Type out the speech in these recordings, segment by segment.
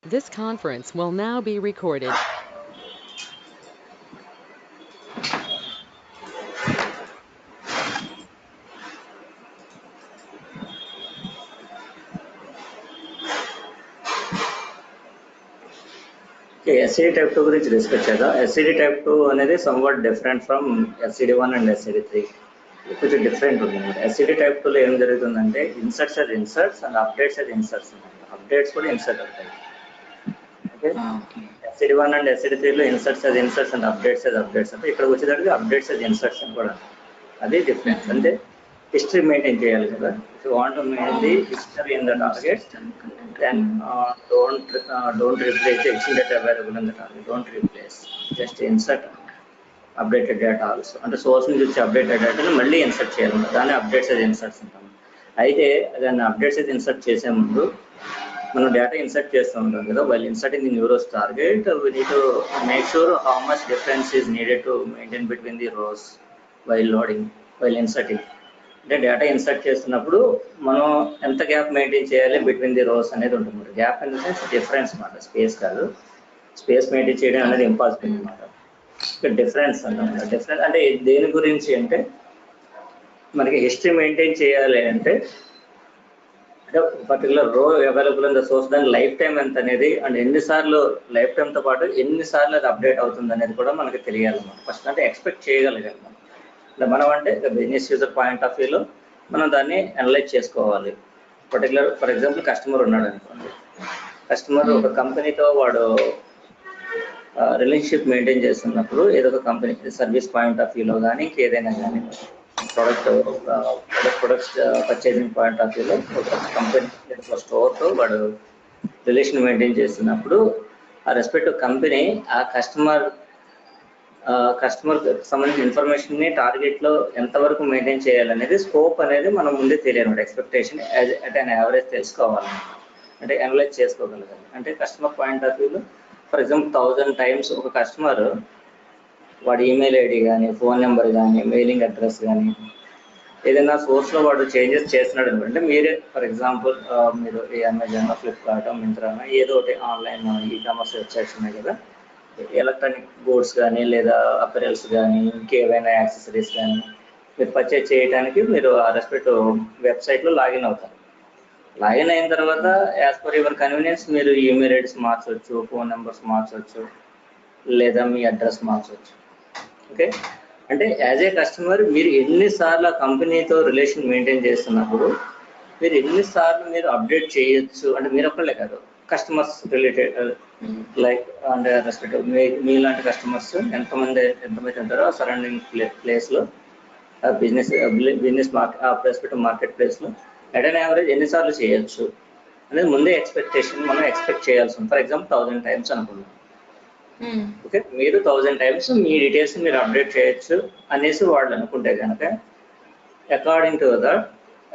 This conference will now be recorded. Okay, SCD type 2 గురించి discuss చేద్దాం. SCD type 2 అనేది somewhat different from SCD1 and SCD3. కొంచెం different ఉంది. SCD type 2 లో ఏం జరుగుతుందంటే inserts as inserts and updates as inserts ఉన్నాయి. Updates కూడా ఇన్సర్ట్ అవుతాయి. ఓకే, SCD1 and SCD3 లో inserts as inserts and updates as updates అంటే ఇక్కడ వచ్చేటప్పటికి అప్డేట్స్ as inserts అని కూడా అదే డిఫరెన్స్. అంటే హిస్టరీ మెయింటైన్ చేయాలి కదా. If you want to maintain the history in the target then don't replace the existing data available in the target. Don't replace, just insert updated data also. అంటే source నుంచి వచ్చి updated డేటాను మళ్ళీ insert చేయాలి. దాన్ని updates అది inserts ఉంటాం. అయితే దాన్ని అప్డేట్స్ అయితే ఇన్సర్ట్ చేసే ముందు మనం డేటా ఇన్సర్ట్ చేస్తూ ఉంటాం కదా. While inserting the new rows target we need to make sure how much difference is needed to maintain between the rows while loading while inserting. అంటే డేటా ఇన్సర్ట్ చేస్తున్నప్పుడు మనం ఎంత గ్యాప్ మెయింటైన్ చేయాలి between the rows అనేది ఉంటుంది. Gap in the sense difference అన్నమాట, space కాదు. Space maintain చేయడం అనేది ఇంపాసిబుల్ అనమాట. ఇక్కడ డిఫరెన్స్ అన్నమాట. డిఫరెన్స్ అంటే దేని గురించి అంటే మనకి హిస్టరీ మెయింటైన్ చేయాలి అంటే పర్టికులర్ రో అవైలబుల్ ఇన్ ద సోర్స్ దాని లైఫ్ టైం ఎంత అనేది అండ్ ఎన్నిసార్లు లైఫ్ టైంతో పాటు ఎన్నిసార్లు అది అప్డేట్ అవుతుంది అనేది కూడా మనకి తెలియాలన్నమాట. ఫస్ట్ అంటే ఎక్స్పెక్ట్ చేయగలిగాలి మనం అంటే బిజినెస్ యూజర్ పాయింట్ ఆఫ్ వ్యూలో మనం దాన్ని అనలైజ్ చేసుకోవాలి. పర్టికులర్ ఫర్ ఎగ్జాంపుల్ కస్టమర్ ఉన్నాడు అనుకోండి. కస్టమర్ ఒక కంపెనీతో వాడు రిలేషన్షిప్ మెయింటైన్ చేస్తున్నప్పుడు ఏదో ఒక కంపెనీ సర్వీస్ పాయింట్ ఆఫ్ వ్యూలో కానీ ఇంకేదైనా కానీ ప్రొడక్ట్స్ పర్చేసింగ్ పాయింట్ ఆఫ్ వ్యూలో ఒక కంపెనీ ఒక స్టోర్తో వాడు రిలేషన్ మెయింటైన్ చేస్తున్నప్పుడు ఆ రెస్పెక్టివ్ కంపెనీ ఆ కస్టమర్కి సంబంధించిన ఇన్ఫర్మేషన్ ని టార్గెట్ లో ఎంతవరకు మెయింటైన్ చేయాలనేది స్కోప్ అనేది మనం ముందే తెలియాలి. ఎక్స్పెక్టేషన్ అట్ అన్ యావరేజ్ తెలుసుకోవాలి, అంటే అనలైజ్ చేసుకోగలగాలి. అంటే కస్టమర్ పాయింట్ ఆఫ్ వ్యూలో ఫర్ ఎగ్జాంపుల్ 1000 టైమ్స్ ఒక కస్టమర్ వాడి ఈమెయిల్ ఐడి కానీ ఫోన్ నెంబర్ కానీ మెయిలింగ్ అడ్రస్ కానీ ఏదైనా సోర్స్ లో వాడు చేంజెస్ చేస్తున్నాడు అనుకుంటే మీరే ఫర్ ఎగ్జాంపుల్ మీరు అమెజాన్ ఫ్లిప్కార్ట్ మింత్రా ఏదో ఒకటి ఆన్లైన్ ఈ కామర్స్ వెబ్సైట్స్ ఉన్నాయి కదా, ఎలక్ట్రానిక్ గూడ్స్ కానీ లేదా అపెరల్స్ కానీ ఇంకేవైనా యాక్సెసరీస్ కానీ మీరు పర్చేజ్ చేయడానికి మీరు ఆ రెస్పెక్టివ్ వెబ్సైట్లో లాగిన్ అవుతారు. లాగిన్ అయిన తర్వాత యాజ్ పర్ యువర్ కన్వీనియన్స్ మీరు ఈమెయిల్ ఐడీస్ మార్చవచ్చు, ఫోన్ నెంబర్స్ మార్చవచ్చు, లేదా మీ అడ్రస్ మార్చవచ్చు. ఓకే, అంటే యాజ్ ఏ కస్టమర్ మీరు ఎన్నిసార్లు ఆ కంపెనీతో రిలేషన్ మెయింటైన్ చేస్తున్నప్పుడు మీరు ఎన్నిసార్లు మీరు అప్డేట్ చేయొచ్చు. అంటే మీరు ఒక్కళ్ళే కాదు, కస్టమర్స్ రిలేటెడ్ లైక్ అంటే రెస్పెక్టివ్ మీలాంటి కస్టమర్స్ ఎంతమంది ఉంటారో సరౌండింగ్ ప్లేస్లో బిజినెస్ రెస్పెక్టివ్ మార్కెట్ ప్లేస్లో అట్ అన్ యావరేజ్ ఎన్నిసార్లు చేయొచ్చు అనేది ముందే మనం ఎక్స్పెక్ట్ చేయాల్సి ఉంది. ఫర్ ఎగ్జాంపుల్ 1000 టైమ్స్ అనుకున్నాం. ఓకే, మీరు 1000 టైమ్స్ మీ డీటెయిల్స్ మీరు అప్డేట్ చేయొచ్చు అనేసి వాళ్ళు అనుకుంటే కనుక according to that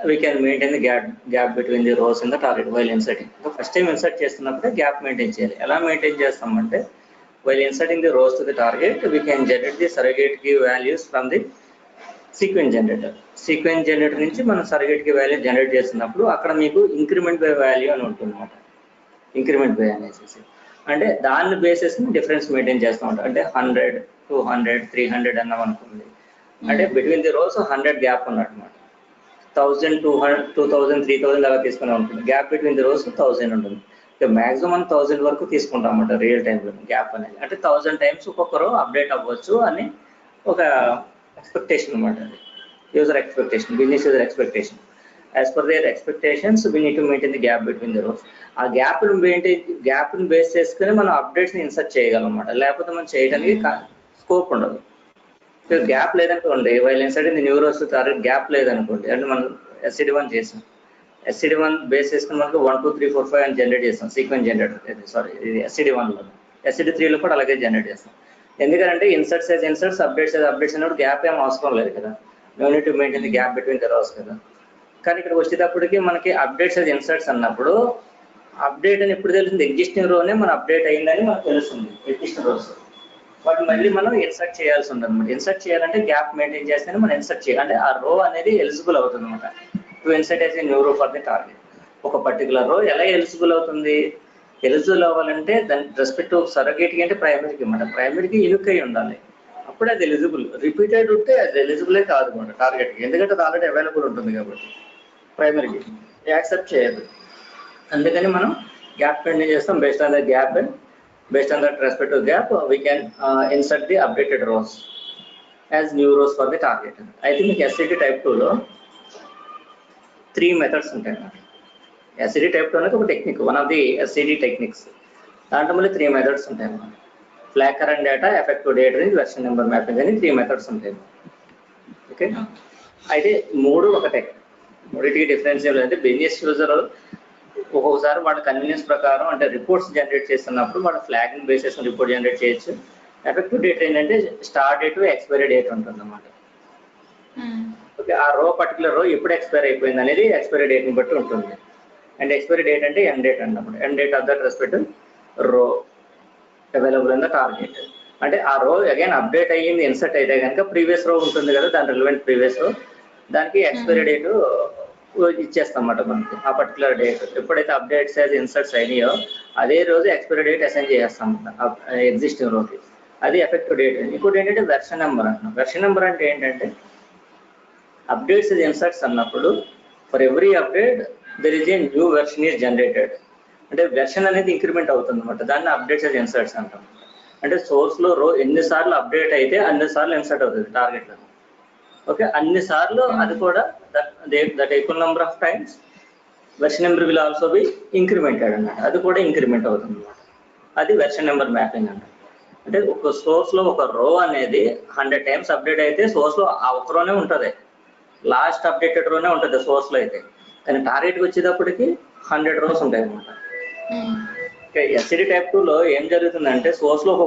we can maintain the gap between the rows in the target while inserting. First time insert చేస్తున్నప్పుడే గ్యాప్ మెయింటైన్ చేయాలి. ఎలా మెయింటైన్ చేస్తామంటే while inserting the rows to the target we can generate the surrogate కి values from the sequence generator నుంచి మనం surrogate కి value generate చేస్తున్నప్పుడు అక్కడ మీకు ఇంక్రిమెంట్ బై వాల్యూ అని ఉంటుంది అన్నమాట. ఇంక్రిమెంట్ బై అనేసి అంటే దాన్ని బేసెస్ డిఫరెన్స్ మెయింటైన్ చేస్తూ ఉంటాం. అంటే 100, 200, 300 అన్నాం అనుకోండి, అంటే బిట్వీన్ ది రోస్ 100 గ్యాప్ ఉన్నమాట. 1000, 200, 2000, 3000 అలా తీసుకునే ఉంటుంది. గ్యాప్ బిట్వీన్ ది రోస్ 1000 ఉంటుంది. మాక్సిమం 1000 వరకు తీసుకుంటాం అన్నమాట రియల్ టైంలో గ్యాప్ అనేది. అంటే 1000 టైమ్స్ ఒక్కొక్కరు అప్డేట్ అవ్వచ్చు అని ఒక ఎక్స్పెక్టేషన్ అనమాట. అది user expectation, business user expectation. As per their expectations we need to maintain the gap between the rows. ఆ గ్యాప్ని బేస్ చేసుకుని మనం అప్డేట్స్ని ఇన్సర్ట్ చేయగలం అన్నమాట. లేకపోతే మనం చేయడానికి స్కోప్ ఉండదు. గ్యాప్ లేదనుకోండి, while insert in the new rows target gap లేదనుకోండి, అంటే మనం SCD1 చేసాం. SCD1 బేస్ చేసుకుని మనకు 1, 2, 3, 4, 5 అని జనరేట్ చేస్తాం సీక్వెన్స్ జనరేటర్. సారీ, ఇది SCD1లో. SCD3లో కూడా అలాగే జనరేట్ చేస్తాం. ఎందుకంటే ఇన్సర్ట్స్ అప్డేట్స్ అన్నప్పుడు గ్యాప్ ఏం అవసరం లేదు కదా. No need to maintain the gap between the rows కదా. కానీ ఇక్కడ వచ్చేటప్పటికి మనకి అప్డేట్స్ ఇన్సర్ట్స్ అన్నప్పుడు అప్డేట్ అని ఎప్పుడు తెలుస్తుంది? ఎగ్జిస్టింగ్ రోనే మనం అప్డేట్ అయిందని మనకు తెలుస్తుంది. ఎగ్జిస్టింగ్ రోస్ వాటిని మళ్ళీ మనం ఇన్సర్ట్ చేయాల్సి ఉంటుంది అనమాట. ఇన్సర్ట్ చేయాలంటే గ్యాప్ మెయింటైన్ చేస్తేనే మనం ఇన్సర్ట్ చేయాలి. అంటే ఆ రో అనేది ఎలిజిబుల్ అవుతుంది అనమాట to insert as a new రో ఫర్ ది టార్గెట్. ఒక పర్టికులర్ రో ఎలా ఎలిజిబుల్ అవుతుంది? ఎలిజిబుల్ అవ్వాలంటే దాని రెస్పెక్ట్ సరగేట్కి అంటే ప్రైమరీకి అన్నమాట. ప్రైమరీకి యూనిక్ అయి ఉండాలి, అప్పుడే అది ఎలిజిబుల్. రిపీటెడ్ ఉంటే అది ఎలిజిబులే కాదు అన్నమాట టార్గెట్కి, ఎందుకంటే అది ఆల్రెడీ అవైలబుల్ ఉంటుంది కాబట్టి ప్రైమరీకి యాక్సెప్ట్ చేయదు. అందుకని మనం గ్యాప్ మెయింటైన్ చేస్తాం. Based on the gap and based on that respective gap we can insert the updated rows as new rows for the target. అయితే మీకు ఎస్సిడి టైప్ 2లో 3 మెథడ్స్ ఉంటాయి అన్నమాట. ఎస్సిడి టైప్ 2 అనేది ఒక technique, one of the SCD techniques. దాంట్లో మళ్ళీ 3 methods ఉంటాయి అన్నమాట. Flag current data, effective date range, version number mapping అని 3 మెథడ్స్ ఉంటాయి. ఓకే, అయితే 3 ఒకటే, మూడింటికి డిఫరెన్స్ ఏం లేదు. బిజినెస్ యూజర్ ఒక్కొక్కసారి వాళ్ళ కన్వీనియన్స్ ప్రకారం అంటే రిపోర్ట్స్ జనరేట్ చేస్తున్నప్పుడు వాళ్ళ ఫ్లాగ్ని బేస్ చేసుకుని రిపోర్ట్ జనరేట్ చేయొచ్చు. ఎఫెక్టివ్ డేట్ ఏంటంటే స్టార్ట్ డేట్, ఎక్స్పైరీ డేట్ ఉంటుంది అన్నమాట. ఓకే, ఆ రో పర్టికులర్ రో ఎప్పుడు ఎక్స్పైర్ అయిపోయింది అనేది ఎక్స్పైరీ డేట్ని బట్టి ఉంటుంది. అండ్ ఎక్స్పైరీ డేట్ అంటే ఎండ్ డేట్ అన్నమాట. End date of that respect రో అవైలబుల్ ఇన్ ద టార్గెట్. అంటే ఆ రో అగైన్ అప్డేట్ అయ్యింది ఇన్సర్ట్ అయితే కనుక ప్రీవియస్ రో ఉంటుంది కదా, దాని రిలవెంట్ ప్రీవియస్ రో, దానికి ఎక్స్పైరీ డేట్ ఇచ్చేస్తాం అన్నమాట. మనకి ఆ పర్టికులర్ డేట్ ఎప్పుడైతే అప్డేట్స్ ఇన్సర్ట్స్ అయినాయో అదే రోజు ఎక్స్పైరీ డేట్ అసైన్ చేస్తాం ఎగ్జిస్టింగ్ రోకి, అది ఎఫెక్టివ్ డేట్. ఇంకోటి ఏంటంటే వెర్షన్ నెంబర్ అంటున్నాం. వెర్షన్ నెంబర్ అంటే ఏంటంటే అప్డేట్స్ ఇన్సర్ట్స్ అన్నప్పుడు for every update there is a new version is generated. అంటే వెర్షన్ అనేది ఇంక్రిమెంట్ అవుతుంది అన్నమాట, దాన్ని అప్డేట్స్ ఇన్సర్ట్స్ అంటాం. అంటే సోర్స్లో రో ఎన్నిసార్లు అప్డేట్ అయితే అన్నిసార్లు ఇన్సర్ట్ అవుతుంది టార్గెట్లో. ఓకే, అన్నిసార్లు అది కూడా that equal number of times version number will also be incremented అన్నమాట. అది కూడా ఇంక్రిమెంట్ అవుతుంది అన్నమాట. అది వెర్షన్ నెంబర్ మ్యాపింగ్ అంట. అంటే ఒక సోర్స్లో ఒక రో అనేది 100 టైమ్స్ అప్డేట్ అయితే సోర్స్లో ఆ ఒక్క రోనే ఉంటుంది, లాస్ట్ అప్డేటెడ్ రోనే ఉంటుంది సోర్స్లో అయితే. కానీ టార్గెట్కి వచ్చేటప్పటికి 100 రోస్ ఉంటాయి అన్నమాట. ఎస్సిడి టైప్ 2లో ఏం జరుగుతుందంటే సోర్స్లో ఒక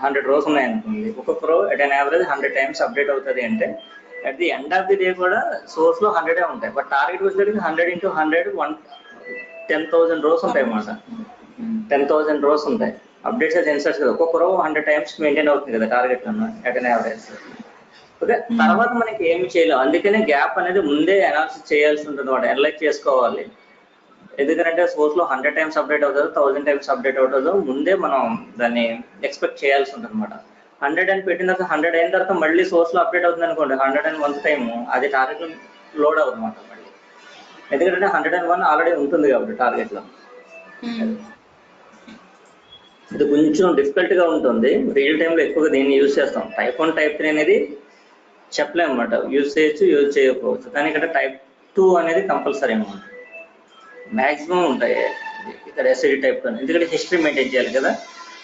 100 రోస్ ఉన్నాయనుకోండి, ఒక్కొక్క రో at an average 100 times update అవుతుంది. అంటే at the end of the day కూడా సోర్స్లో 100 ఉంటాయి. బట్ టార్గెట్ వచ్చేసరికి 100 × 100 10,000 రోస్ ఉంటాయి అన్నమాట. 10,000 రోస్ ఉంటాయి అప్డేట్స్ అది ఇన్సర్ట్స్ కదా. ఒక్కొక్క రో 100 టైమ్స్ మెయింటైన్ అవుతుంది కదా టార్గెట్ అన్నమాట అట్ అన్ యావరేజ్. ఓకే, తర్వాత మనకి ఏమి చేయలేము. అందుకనే గ్యాప్ అనేది ముందే అనాలిసిస్ చేయాల్సి ఉంటుంది అన్నమాట, అనలైజ్ చేసుకోవాలి. ఎందుకంటే సోర్స్లో 100 టైమ్స్ అప్డేట్ అవుతుందో 1000 టైమ్స్ అప్డేట్ అవుతుందో ముందే మనం దాన్ని ఎక్స్పెక్ట్ చేయాల్సి ఉంటుంది అనమాట. 100 అని పెట్టిన తర్వాత 100 అయిన తర్వాత మళ్ళీ సోర్స్లో అప్డేట్ అవుతుంది అనుకోండి, 101 టైమ్ అది టార్గెట్లో లోడ్ అవుతుంది అనమాట మళ్ళీ. ఎందుకంటే 101 ఆల్రెడీ ఉంటుంది కాబట్టి టార్గెట్లో. ఇది కొంచెం డిఫికల్ట్గా ఉంటుంది. రియల్ టైంలో ఎక్కువగా దీన్ని యూజ్ చేస్తాం. టైప్ 1 టైప్ 3 అనేది చెప్పలేము అనమాట, యూజ్ చేయొచ్చు యూజ్ చేయకపోవచ్చు. కానీ ఇక్కడ టైప్ 2 అనేది కంపల్సరీ అనమాట. మ్యాక్సిమం ఉంటాయి ఇక్కడ ఎస్సిడి టైప్ 2, ఎందుకంటే హిస్టరీ మెయింటైన్ చేయాలి కదా.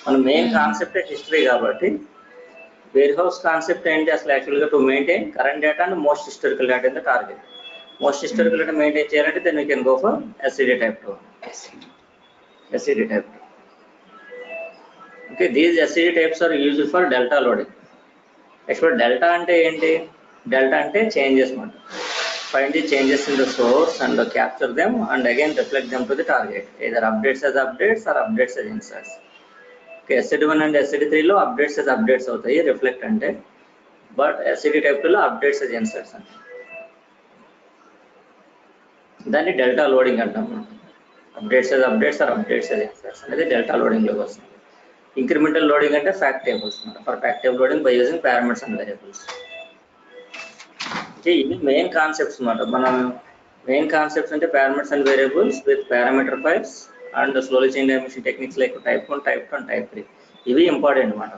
మన మెయిన్ కాన్సెప్టే హిస్టరీ కాబట్టి వేర్ హౌస్ కాన్సెప్ట్ ఏంటి అసలు యాక్చువల్గా to maintain current data and most historical data in the target. Most historical data maintain చేయాలంటే then we can go for SCD type 2. SCD type 2. Okay, these SCD types are used for delta loading. Actual delta అంటే ఏంటి? Delta అంటే changes అన్నమాట. Find the changes in the source and capture them and again reflect them to the target, either updates as updates or updates as inserts. Okay, SCD1 and SCD3 లో updates as updates అవుతాయి reflect అంటే, but SCD type 2 లో updates as inserts అంటే. దాన్ని delta loading అంటాం. Updates as updates or updates as inserts అనేది delta loading లోకి వస్తుంది. ఇంక్రిమెంటల్ లోడింగ్ అంటే ఫ్యాక్ట్ టేబుల్స్ అన్నమాట. For fact table loading by using parameters and variables. ఇవి మెయిన్ కాన్సెప్ట్స్ అన్నమాట. మనం మెయిన్ కాన్సెప్ట్స్ అంటే parameters and variables with parameter files and slowly chain dimension techniques like type 1, type 2 and type 3. ఇవి important అన్నమాట.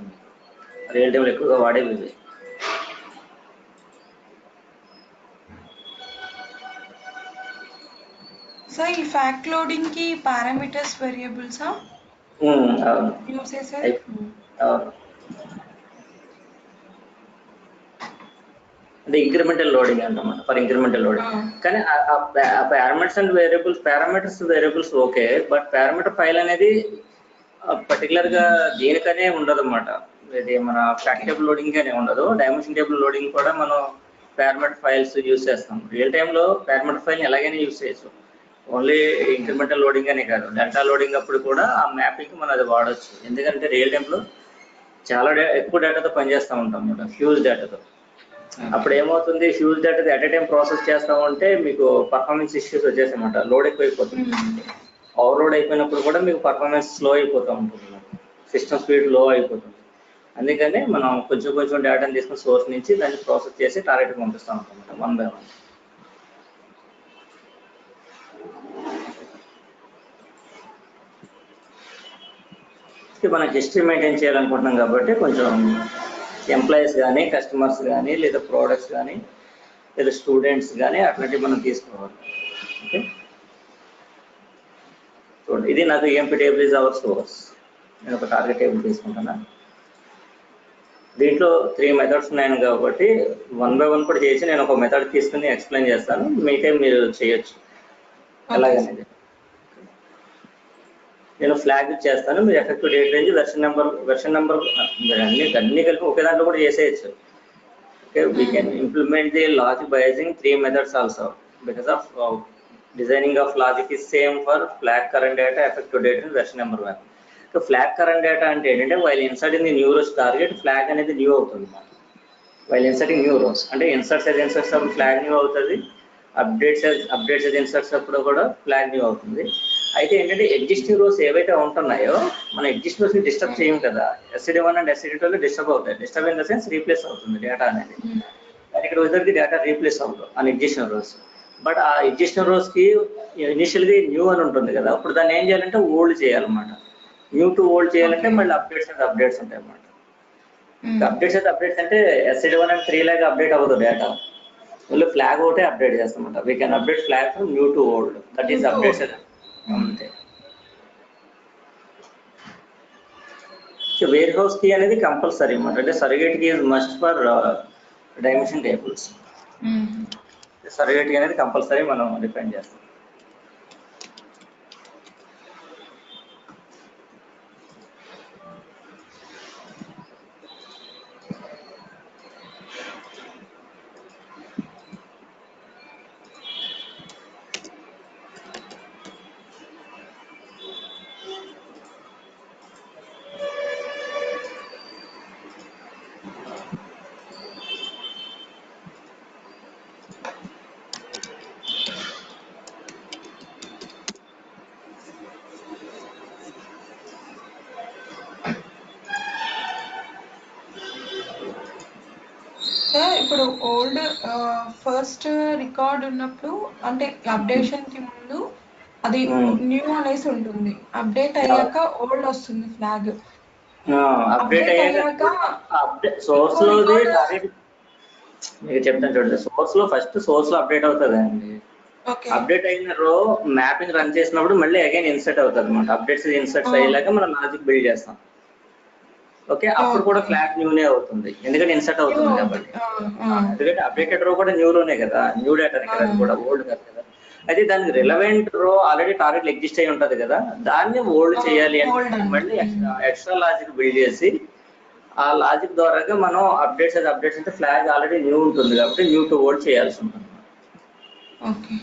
Real టైంలో ఎక్కువగా వాడేవి ఇవి. So ఈ ఫ్యాక్ట్ లోడింగ్ కి పారామీటర్స్ వేరియబుల్స్ యూస్ చేసేది. అంటే ఇంక్రిమెంటల్ లోడింగ్ అంటాం ఫర్ ఇంక్రిమెంటల్ లోడింగ్. కానీ parameters and parameters variables okay, but parameter file అనేది పర్టికులర్గా దేనికనే ఉండదు అన్నమాట. ఇది మన ఫ్యాక్ట్ టేబుల్ లోడింగ్ అనే ఉండదు. డైమెన్షన్ టేబుల్ లోడింగ్ కూడా మనం పారామీటర్ ఫైల్స్ యూజ్ చేస్తాం. రియల్ టైంలో పారామీటర్ ఫైల్ని ఎలాగైనా యూజ్ చేయొచ్చు. ఓన్లీ ఇంక్రిమెంటల్ లోడింగ్ అనే కాదు, డెల్టా లోడింగ్ అప్పుడు కూడా ఆ మ్యాపింగ్ మనం అది వాడచ్చు. ఎందుకంటే రియల్ టైంలో చాలా ఎక్కువ డేటాతో పనిచేస్తూ ఉంటాం అన్నమాట, హ్యూజ్ డేటాతో. అప్పుడు ఏమవుతుంది, huge data at a time process చేస్తా ఉంటే మీకు పర్ఫార్మెన్స్ ఇష్యూస్ వచ్చేసాయన్నమాట, లోడ్ ఎక్కువైపోతుంది. ఓవర్లోడ్ అయిపోయినప్పుడు కూడా మీకు పర్ఫార్మెన్స్ స్లో అయిపోతూ ఉంటుంది, సిస్టమ్ స్పీడ్ లో అయిపోతుంది. అందుకని మనం కొంచెం కొంచెం డేటాను తీసుకుని సోర్స్ నుంచి దాన్ని ప్రాసెస్ చేసి టార్గెట్కి పంపిస్తాం అనమాట 1 by 1. మనం హిస్టరీ మెయింటైన్ చేయాలనుకుంటున్నాం కాబట్టి కొంచెం ఎంప్లాయీస్ కానీ కస్టమర్స్ కానీ లేదా ప్రోడక్ట్స్ కానీ లేదా స్టూడెంట్స్ కానీ అట్లాంటివి మనం తీసుకోవాలి. ఓకే, చూడండి ఇది నాకు EMP table is our source. నేను ఒక టార్గెట్ టేబుల్ తీసుకుంటున్నా. దీంట్లో 3 మెథడ్స్ ఉన్నాయి కాబట్టి 1 by 1 కూడా చేసి నేను ఒక మెథడ్ తీసుకుని ఎక్స్ప్లెయిన్ చేస్తాను, మీకే మీరు చేయొచ్చు ఎలాగనేది. నేను ఫ్లాగ్ చేస్తాను, మీరు effective date range version number మీరు అన్ని కలిపి ఒకే దాంట్లో కూడా చేసేయచ్చు. Okay, we can implement the logic by using 3 methods also because of designing of logic is same for flag current data, effective date and version number 1. So flag current data అంటే ఏంటంటే while inserting the new rows target flag అనేది new అవుతుంది. While inserting new rows అంటే inserts అప్పుడు flag new అవుతుంది, updates inserts అప్పుడు కూడా flag new అవుతుంది. అయితే ఏంటంటే ఎగ్జిస్టింగ్ రోస్ ఏవైతే ఉంటున్నాయో మన ఎగ్జిస్టింగ్ రోస్ ని డిస్టర్బ్ చేయం కదా, SCD1 అండ్ SCD2 డిస్టర్బ్ అవుతాయి. Disturb in the sense replace అవుతుంది డేటా అనేది. కానీ ఇక్కడ వచ్చేసరికి డేటా రీప్లేస్ అవుతుంది అని ఎగ్జిస్టింగ్ రోస్. బట్ ఆ ఎగ్జిస్టింగ్ రోస్ కి ఇనిషియల్గా న్యూ అని ఉంటుంది కదా, అప్పుడు దాన్ని ఏం చేయాలంటే ఓల్డ్ చేయాలన్నమాట. న్యూ టు ఓల్డ్ చేయాలంటే మళ్ళీ అప్డేట్స్ ఉంటాయి అన్నమాట. అప్డేట్స్ అంటే SCD1 అండ్ 3 లాగా అప్డేట్ అవ్వదు డేటా, మళ్ళీ ఫ్లాగ్ ఒకటే అప్డేట్ చేస్తామన్నమాట. We can update flag from new to old, that is updates అంతే. వేర్ హౌస్ కీ అనేది కంపల్సరీ అన్నమాట. అంటే surrogate key is must for dimension tables. Surrogate key అనేది కంపల్సరీ మనం డిఫైన్ చేస్తాం. సార్ ఇప్పుడు ఓల్డ్ ఫస్ట్ రికార్డ్ ఉన్నప్పుడు అంటే అప్డేషన్ కి ముందు అది న్యూ అనేసి ఉంటుంది, అప్డేట్ అయ్యాక ఓల్డ్ వస్తుంది ఫ్లాగ్. అప్డేట్ అయ్యాక సోర్స్ లో మీకు చెప్తాను చూడండి. సోర్స్ లో అప్డేట్ అవుతుంది అండి. అప్డేట్ అయిన రో మ్యాపింగ్ రన్ చేసినప్పుడు మళ్ళీ అగైన్ ఇన్సర్ట్ అవుతుంది అనమాట. ఇన్సర్ట్స్ అయ్యేలాగా మనం లాజిక్ బిల్డ్ చేస్తాం. ఓకే, అప్పుడు కూడా ఫ్లాగ్ న్యూనే అవుతుంది ఎందుకంటే ఇన్సర్ట్ అవుతుంది కాబట్టి. ఎందుకంటే అప్డేటెడ్ రో కూడా న్యూ రోనే కదా, న్యూ డేటా కదా, అది కూడా ఓల్డ్ కాదు కదా. అయితే దానికి రిలవెంట్ రో ఆల్రెడీ టార్గెట్ ఎగ్జిస్ట్ అయి ఉంటది కదా, దాన్ని ఓల్డ్ చేయాలి అంటే మళ్ళీ ఎక్స్ట్రా లాజిక్ బిల్డ్ చేసి ఆ లాజిక్ ద్వారా మనం అప్డేట్స్ అంటే ఫ్లాగ్ ఆల్రెడీ న్యూ ఉంటుంది కాబట్టి న్యూ టు ఓల్డ్ చేయాల్సి ఉంటుంది. ఓకే,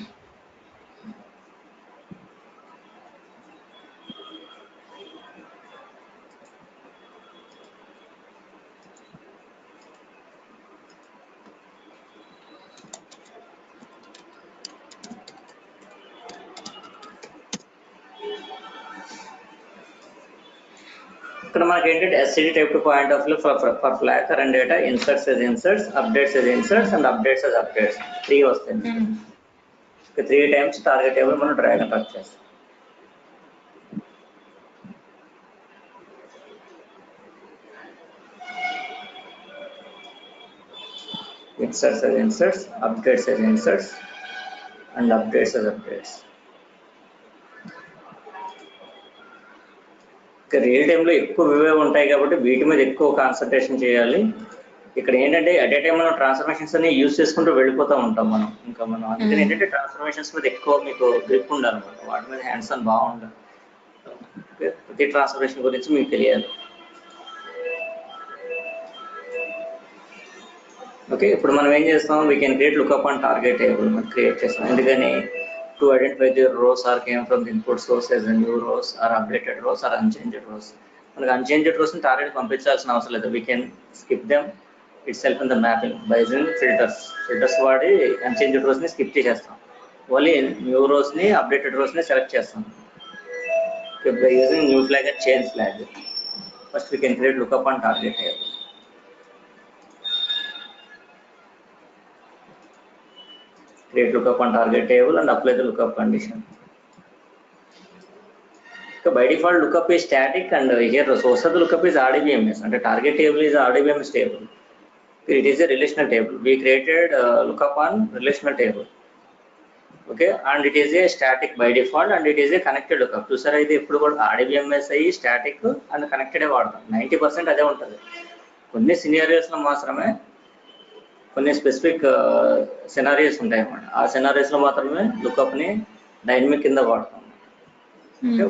ఇక్కడ మనకి ఏంటంటే SCD type to point of view for flag current data inserts updates and updates 3 వస్తాయి. 3 టైమ్స్ టార్గెట్ టేబుల్ మనం డ్రాగ్ అండ్ డ్రాప్ చేస్తాం. Inserts updates and updates. Real టైంలో ఎక్కువ వివే ఉంటాయి కాబట్టి వీటి మీద ఎక్కువ కాన్సన్ట్రేషన్ చేయాలి. ఇక్కడ ఏంటంటే అట్ ఏ టైం మనం ట్రాన్స్ఫర్మేషన్స్ అన్ని యూజ్ చేసుకుంటూ వెళ్ళిపోతూ ఉంటాం మనం. అందుకని ఏంటంటే ట్రాన్స్ఫర్మేషన్స్ మీద ఎక్కువ మీకు గ్రిప్ ఉండాలన్నమాట, వాటి మీద హ్యాండ్స్ ఆన్ బాగుండాలి. ప్రతి ట్రాన్స్ఫర్మేషన్ గురించి మీకు తెలియాలి. ఓకే, ఇప్పుడు మనం ఏం చేస్తాం, we can create lookup on target table మనం క్రియేట్ చేస్తాం. ఎందుకని to identify the rows are came from the input source as new rows or updated rows are unchanged rows. మనకి అన్చేంజ్డ్ రోస్ ని టార్గెట్ పంపించాల్సిన అవసరం లేదు, we can skip them itself in the mapping by using filters వాడి unchanged rows ని skip చేసేస్తాం. Only new rows ని updated rows ని సెలెక్ట్ చేస్తాం. By using new flag and change flag, first we can create lookup on target table. Create lookup on target table and apply the lookup condition. So by default lookup is static, and here the source of the lookup is RDBMS, and the target table is RDBMS table. It is a relational table. We created lookup on relational table. Okay, and it is a static by default, and it is a connected lookup. చూసారా ఇది ఇప్పుడు కూడా RDBMS అయ్యి static and connected వాడతాం. 90% అదే ఉంటుంది. కొన్ని సినారియోస్లో మాత్రమే కొన్ని స్పెసిఫిక్ సినారియోస్ ఉంటాయి అన్నమాట. ఆ సినారియోస్లో మాత్రమే లుకప్ని డైనమిక్ కింద వాడతాం.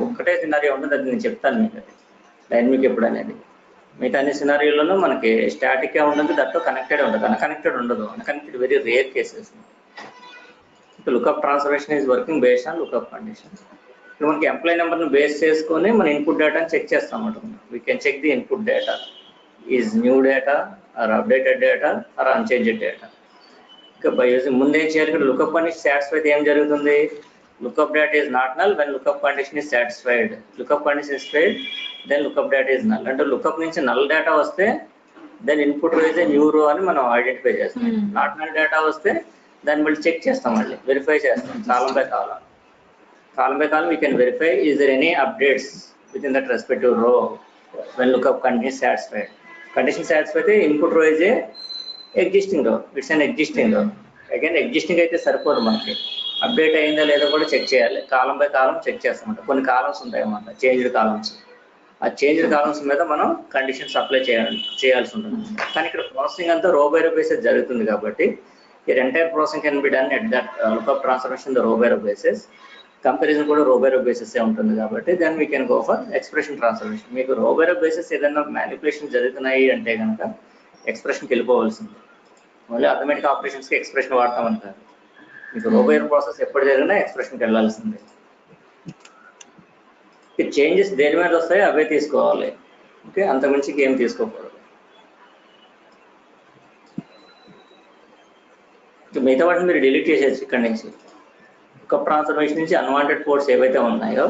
ఒక్కటే సినారియో ఉంటుంది, అది నేను చెప్తాను మీకు. అది డైనమిక్ ఎప్పుడు అనేది మిగతా అన్ని సినారియోలోనూ మనకి స్టాటిక్గా ఉంటుంది, దాంట్లో కనెక్టెడ్ ఉంటుంది. అన్కనెక్టెడ్ ఉండదు. Unconnected very rare cases. Lookup transformation is working based on lookup condition. ఇప్పుడు మనకి ఎంప్లాయీ నెంబర్ని బేస్ చేసుకొని మన ఇన్పుట్ డేటాని చెక్ చేస్తాం అన్నమాట. We can check the input data is new data or updated data or unchanged data. ఇంకా by using ముందు ఏం చేయాలి, ఇక్కడ లుకప్ కండిషన్ సాటిస్ఫై అయితే ఏం జరుగుతుంది, lookup data is not null when lookup condition is satisfied. Lookup condition is failed, then lookup data is null. అంటే lookup నుంచి null data వస్తే then input row is a new row అని మనం identify చేస్తాం. Not null data వస్తే దాన్ని మళ్ళీ check చేస్తాం, మళ్ళీ వెరిఫై చేస్తాం. Column by column we can verify is there any updates within that respective row when lookup condition is satisfied. Condition satisfied అయితే input row is a existing row. It's an existing row. Again existing అయితే సరిపోదు, మనకి update అయిందా లేదో కూడా check చేయాలి. కాలం by column check చేస్తామంట. కొన్ని columns ఉంటాయి అన్నమాట, చేంజ్డ్ కాలమ్స్. ఆ చేంజ్డ్ కాలమ్స్ మీద మనం కండిషన్స్ అప్లై చేయాల్సి ఉంటుంది. కానీ ఇక్కడ ప్రాసెసింగ్ అంతా రో బై రో బేసిస్ జరుగుతుంది కాబట్టి your entire processing can be done at that lookup transformation the row by row basis. Comparison కూడా రో బై రో బేసిస్ ఉంటుంది కాబట్టి then we can go for expression transformation. మీకు రో బై రో బేసిస్ ఏదైనా manipulation జరుగుతున్నాయి అంటే కనుక ఎక్స్ప్రెషన్కి వెళ్ళిపోవాల్సింది. మళ్ళీ ఆటోమేటిక్ ఆపరేషన్స్కి ఎక్స్ప్రెషన్ వాడతామంటారు. మీకు రో బై రో ప్రాసెస్ ఎప్పుడు జరిగినా ఎక్స్ప్రెషన్కి వెళ్ళాల్సిందే. చేంజెస్ దేని మీద వస్తాయో అవే తీసుకోవాలి. ఓకే, అంతకుమించి ఏం తీసుకోకూడదు. మిగతా వాటిని మీరు డిలీట్ చేసేసి ఇక్కడ నుంచి లుకప్ ట్రాన్స్ఫర్మేషన్ నుంచి అన్వాంటెడ్ కోడ్స్ ఏవైతే ఉన్నాయో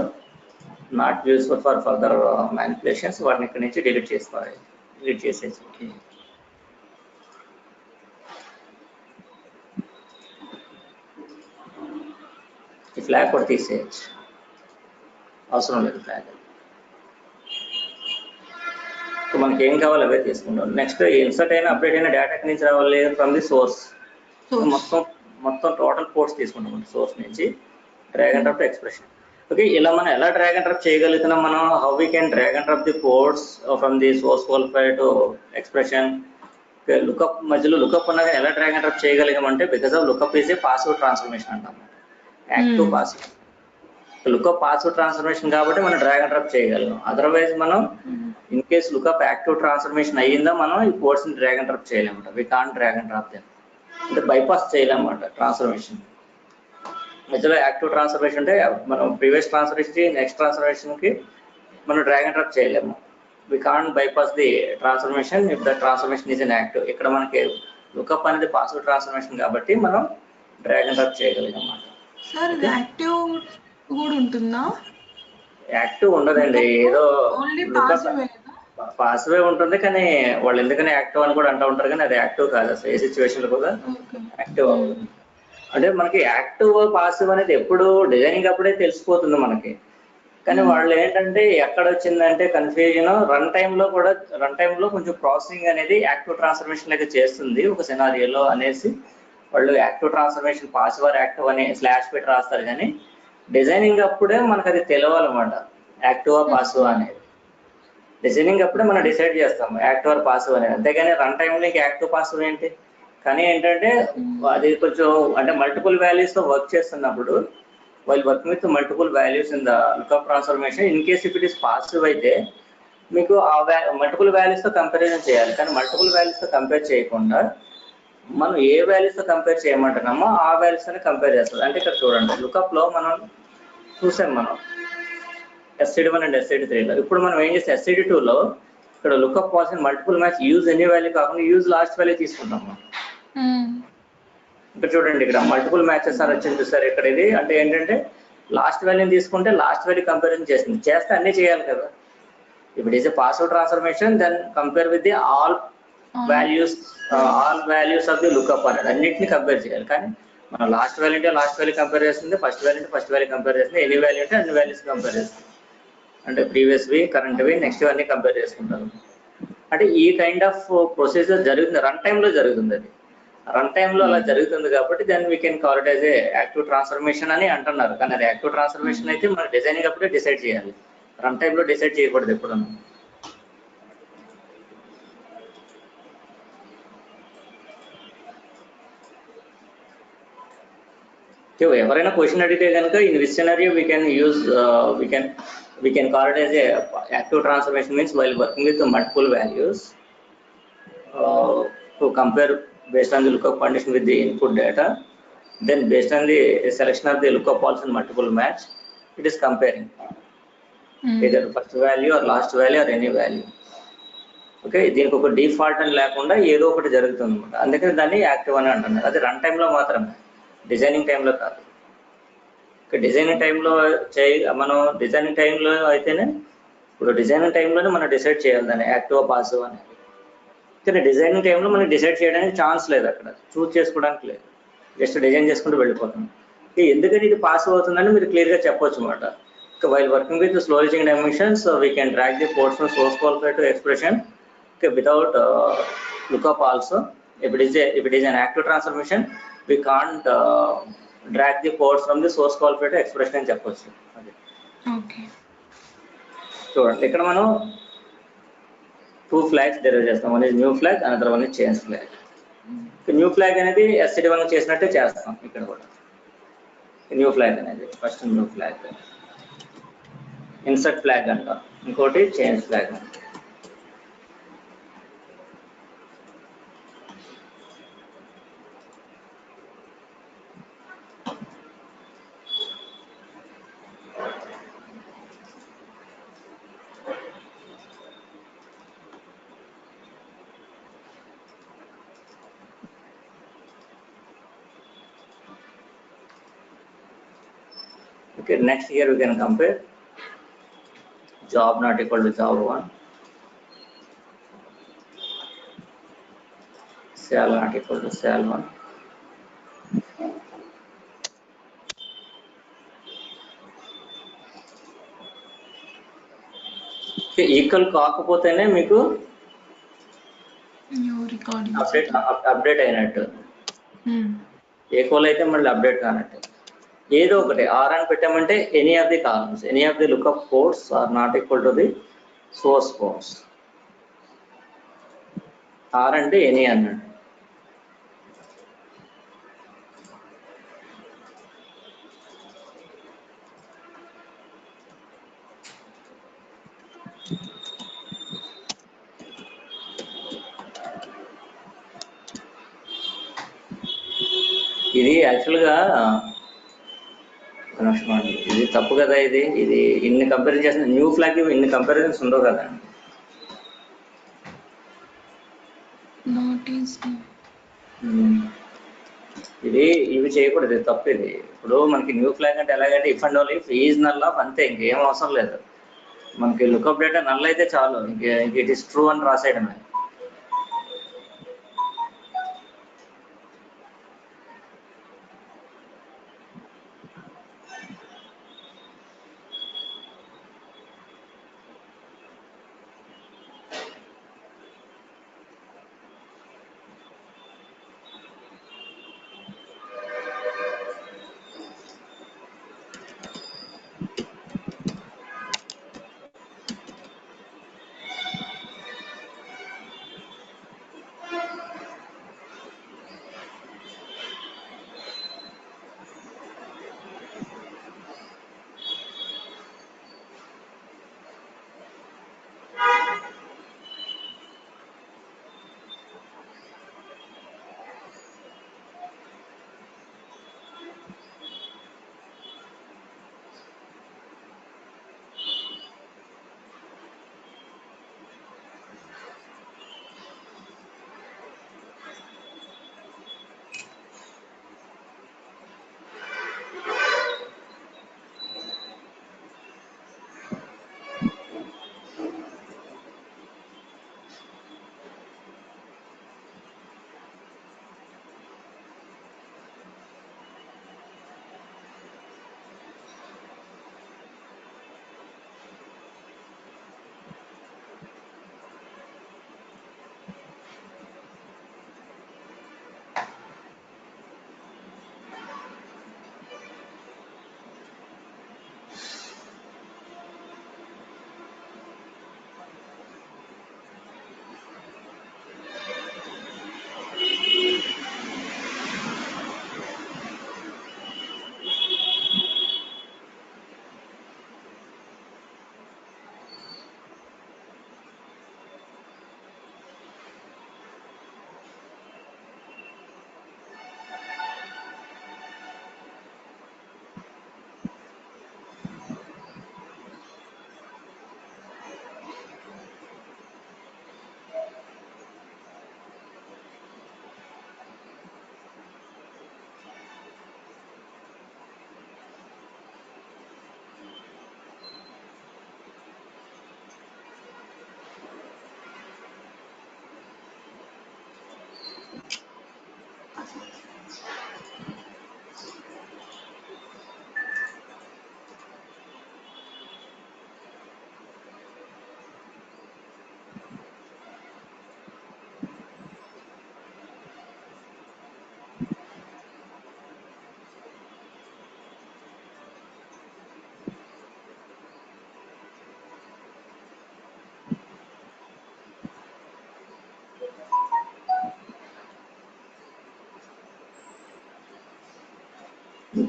not useful for further manipulations, వాటిని ఇక్కడ నుంచి డిలీట్ చేసుకోవాలి. డిలీట్ చేసేసి ఈ ఫ్లాగ్ కూడా తీసేయచ్చు, అవసరం లేదు ఫ్లాగ్. మనకి ఏం కావాలి అవే తీసుకుంటాం. నెక్స్ట్ ఇన్సర్ట్ అయిన అప్డేట్ అయిన డేటా నుంచి రావాలి ఫ్రమ్ ది సోర్స్. మొత్తం టోటల్ పోర్ట్స్ తీసుకుంటాం సోర్స్ నుంచి, drag and drop to expression. Okay, ఇలా మనం ఎలా డ్రాగ్ అండ్ డ్రాప్ చేయగలుగుతున్నాం, మనం how we can drag and drop the ports from the source qualify to expression. Lookup మధ్యలో లుకప్ ఉన్నది ఎలా డ్రాగ్ అండ్ డ్రాప్ చేయగలిగామంటే because of lookup is a passive transformation అంటాం. Active passive. Lookup passive transformation కాబట్టి మనం drag and drop చేయగలం. Otherwise మనం in case lookup active transformation అయ్యిందా మనం ఈ కోడ్స్ ని డ్రాగ్ అండ్ డ్రాప్ చేయలేమట. We can't drag and drop them, అంటే బైపాస్ చేయలేమన్నమాట ట్రాన్స్ఫర్మేషన్. మధ్యలో యాక్టివ్ ట్రాన్స్ఫర్మేషన్ అంటే మనం ప్రీవియస్ ట్రాన్స్ఫర్మేషన్ కి నెక్స్ట్ ట్రాన్స్ఫర్మేషన్ కి మనం డ్రాగ్ అండ్ డ్రాప్ చేయలేము. We can't bypass the transformation if the transformation is an active. ఇక్కడ మనకి లుకప్ అనేది పాసివ్ ట్రాన్స్ఫర్మేషన్ కాబట్టి మనం డ్రాగ్ అండ్ డ్రాప్ చేయగలిగాం అన్నమాట. సార్ ఇది యాక్టివ్ కూడా ఉంటుందా? యాక్టివ్ ఉండదండి, ఏదో పాసివే ఉంటుంది. కానీ వాళ్ళు ఎందుకని యాక్టివ్ అని కూడా అంటూ ఉంటారు, కానీ అది యాక్టివ్ కాదు అసలు. ఏ సిచ్యువేషన్ లో కూడా యాక్టివ్ అవుతుంది. అంటే మనకి యాక్టివ్ పాసివ్ అనేది ఎప్పుడు డిజైనింగ్ అప్పుడే తెలిసిపోతుంది మనకి. కానీ వాళ్ళు ఏంటంటే ఎక్కడ వచ్చిందంటే కన్ఫ్యూజన్, రన్ టైంలో కొంచెం ప్రాసెసింగ్ అనేది యాక్టివ్ ట్రాన్స్ఫర్మేషన్ లాగా చేస్తుంది ఒక సినారియోలో అనేసి వాళ్ళు active transformation passive or active అని స్లాష్ పెట్టి రాస్తారు. కానీ డిజైనింగ్ అప్పుడే మనకు అది తెలవాలన్నమాట, యాక్టివ్ ఆర్ పాసివ్ అనేది. డిజైనింగ్ అప్పుడే మనం డిసైడ్ చేస్తాం యాక్టివ్ ఆర్ పాసివ్ అనేది. అంతేగాని రన్ టైంలో ఇంకా యాక్టివ్ పాసివ్ ఏంటి. కానీ ఏంటంటే అది కొంచెం అంటే మల్టిపుల్ వాల్యూస్తో వర్క్ చేస్తున్నప్పుడు while working with multiple values in the lookup transformation, in case if it is passive అయితే మీకు ఆ మల్టిపుల్ వాల్యూస్తో కంపారిజన్ చేయాలి. కానీ మల్టిపుల్ వాల్యూస్తో కంపేర్ చేయకుండా మనం ఏ వాల్యూస్తో కంపేర్ చేయమంటున్నామో ఆ వాల్యూస్తోనే కంపేర్ చేస్తుంది. అంటే ఇక్కడ చూడండి, లుకప్లో మనం చూసాం మనం SCD1 అండ్ SCD3లో. ఇప్పుడు మనం ఏం చేస్తే SCD2లో ఇక్కడ lookup policy multiple match use any value కాకుండా యూజ్ లాస్ట్ వాల్యూ తీసుకుంటాం మనం. ఇక్కడ చూడండి, ఇక్కడ మల్టిపుల్ మ్యాచెస్ అని వచ్చింది చూసారు ఇక్కడ. ఇది అంటే ఏంటంటే లాస్ట్ వాల్యూని తీసుకుంటే లాస్ట్ వాల్యూ కంపారిజన్ చేస్తే అన్నీ చేయాలి కదా. If it is a passive transformation, then compare with the all values of the lookup అనేది అన్నిటిని కంపేర్ చేయాలి. కానీ మనం లాస్ట్ వాల్యూ అంటే లాస్ట్ వాల్యూ కంపేర్ చేస్తుంది, ఫస్ట్ వాల్యూ అంటే ఫస్ట్ వాల్యూ కంపేర్ చేస్తుంది, ఎనీ వాల్యూ అంటే అన్ని వాల్యూస్ కంపేర్ చేస్తుంది. అంటే ప్రీవియస్వి, కరెంట్వి, నెక్స్ట్ అన్ని కంపేర్ చేసుకుంటారు. అంటే ఈ కైండ్ ఆఫ్ ప్రొసీజర్ జరుగుతుంది, రన్ టైంలో జరుగుతుంది. అది రన్ టైంలో అలా జరుగుతుంది కాబట్టి then we can call it as a active transformation అని అంటున్నారు. కానీ అది యాక్టివ్ ట్రాన్స్ఫర్మేషన్ అయితే మన డిజైనింగ్ అప్పుడే డిసైడ్ చేయాలి, రన్ టైంలో డిసైడ్ చేయకూడదు ఎప్పుడన్నా. ఎవరైనా క్వశ్చన్ అడిగితే కనుక in which scenario we can call it as a active transformation means while working with multiple values to compare based on the lookup condition with the input data, then based on the selection of the lookup calls in multiple match, it is comparing either first value or last value or any value. Okay, దీనికి ఒక default అని లేకుండా ఏదో ఒకటి జరుగుతుంది అనమాట. అందుకని దాన్ని యాక్టివ్ అని అంటున్నారు. అది రన్ టైంలో మాత్రమే, డిజైనింగ్ టైంలో కాదు. డిజైనింగ్ టైంలో మనం డిజైనింగ్ టైంలో అయితేనే, ఇప్పుడు డిజైనింగ్ టైంలోనే మనం డిసైడ్ చేయాలి దాన్ని యాక్టివ్ పాసివ్ అనేది. కానీ డిజైనింగ్ టైంలో మనకి డిసైడ్ చేయడానికి ఛాన్స్ లేదు, అక్కడ చూస్ చేసుకోవడానికి లేదు, జస్ట్ డిజైన్ చేసుకుంటూ వెళ్ళిపోతుంది. ఎందుకని ఇది పాసివ్ అవుతుందని మీరు క్లియర్గా చెప్పొచ్చు అనమాట. While working with slow reaching dimensions we can track the ports from source qualified to expression without lookup also. If it is an active transformation, we can't drag the ports from the source qualified to expression అని చెప్పొచ్చు. Okay, చూడండి ఇక్కడ మనం 2 flags derive చేస్తాం. One is new flag, another one is change flag. New flag అనేది SCD1 చేసినట్టే చేస్తాం ఇక్కడ కూడా. న్యూ ఫ్లాగ్ అనేది first new flag, insert flag అంటాం, ఇంకోటి చేంజ్ ఫ్లాగ్ అంటాం. Okay, next here we can compare job not equal to job 1, sal not equal to sal 1. Equal కాకపోతేనే మీకు అప్డేట్ అయినట్టు, ఈక్వల్ అయితే మళ్ళీ అప్డేట్ కానట్టు. ఏదో ఒకటి ఆర్ అని పెట్టామంటే any of the columns, any of the lookup ports are not equal to the source ports. Or అంటే ఎనీ అన్నాడు. ఇది యాక్చువల్గా ఇది తప్పు కదా. ఇది ఇన్ని కంపారిజన్ చేసిన న్యూ ఫ్లాగ్ ఇన్ని కంపారిజన్స్ ఉండవు కదా. ఇది ఇవి చేయకూడదు, తప్పు ఇది. ఇప్పుడు మనకి న్యూ ఫ్లాగ్ అంటే ఎలాగంటే if and only is null of, అంతే, ఇంకేం అవసరం లేదు. మనకి లుక్అప్ డేటా నల్ అయితే చాలు, ఇంక ఇట్ ఈస్ ట్రూ అని రాసేయడమే.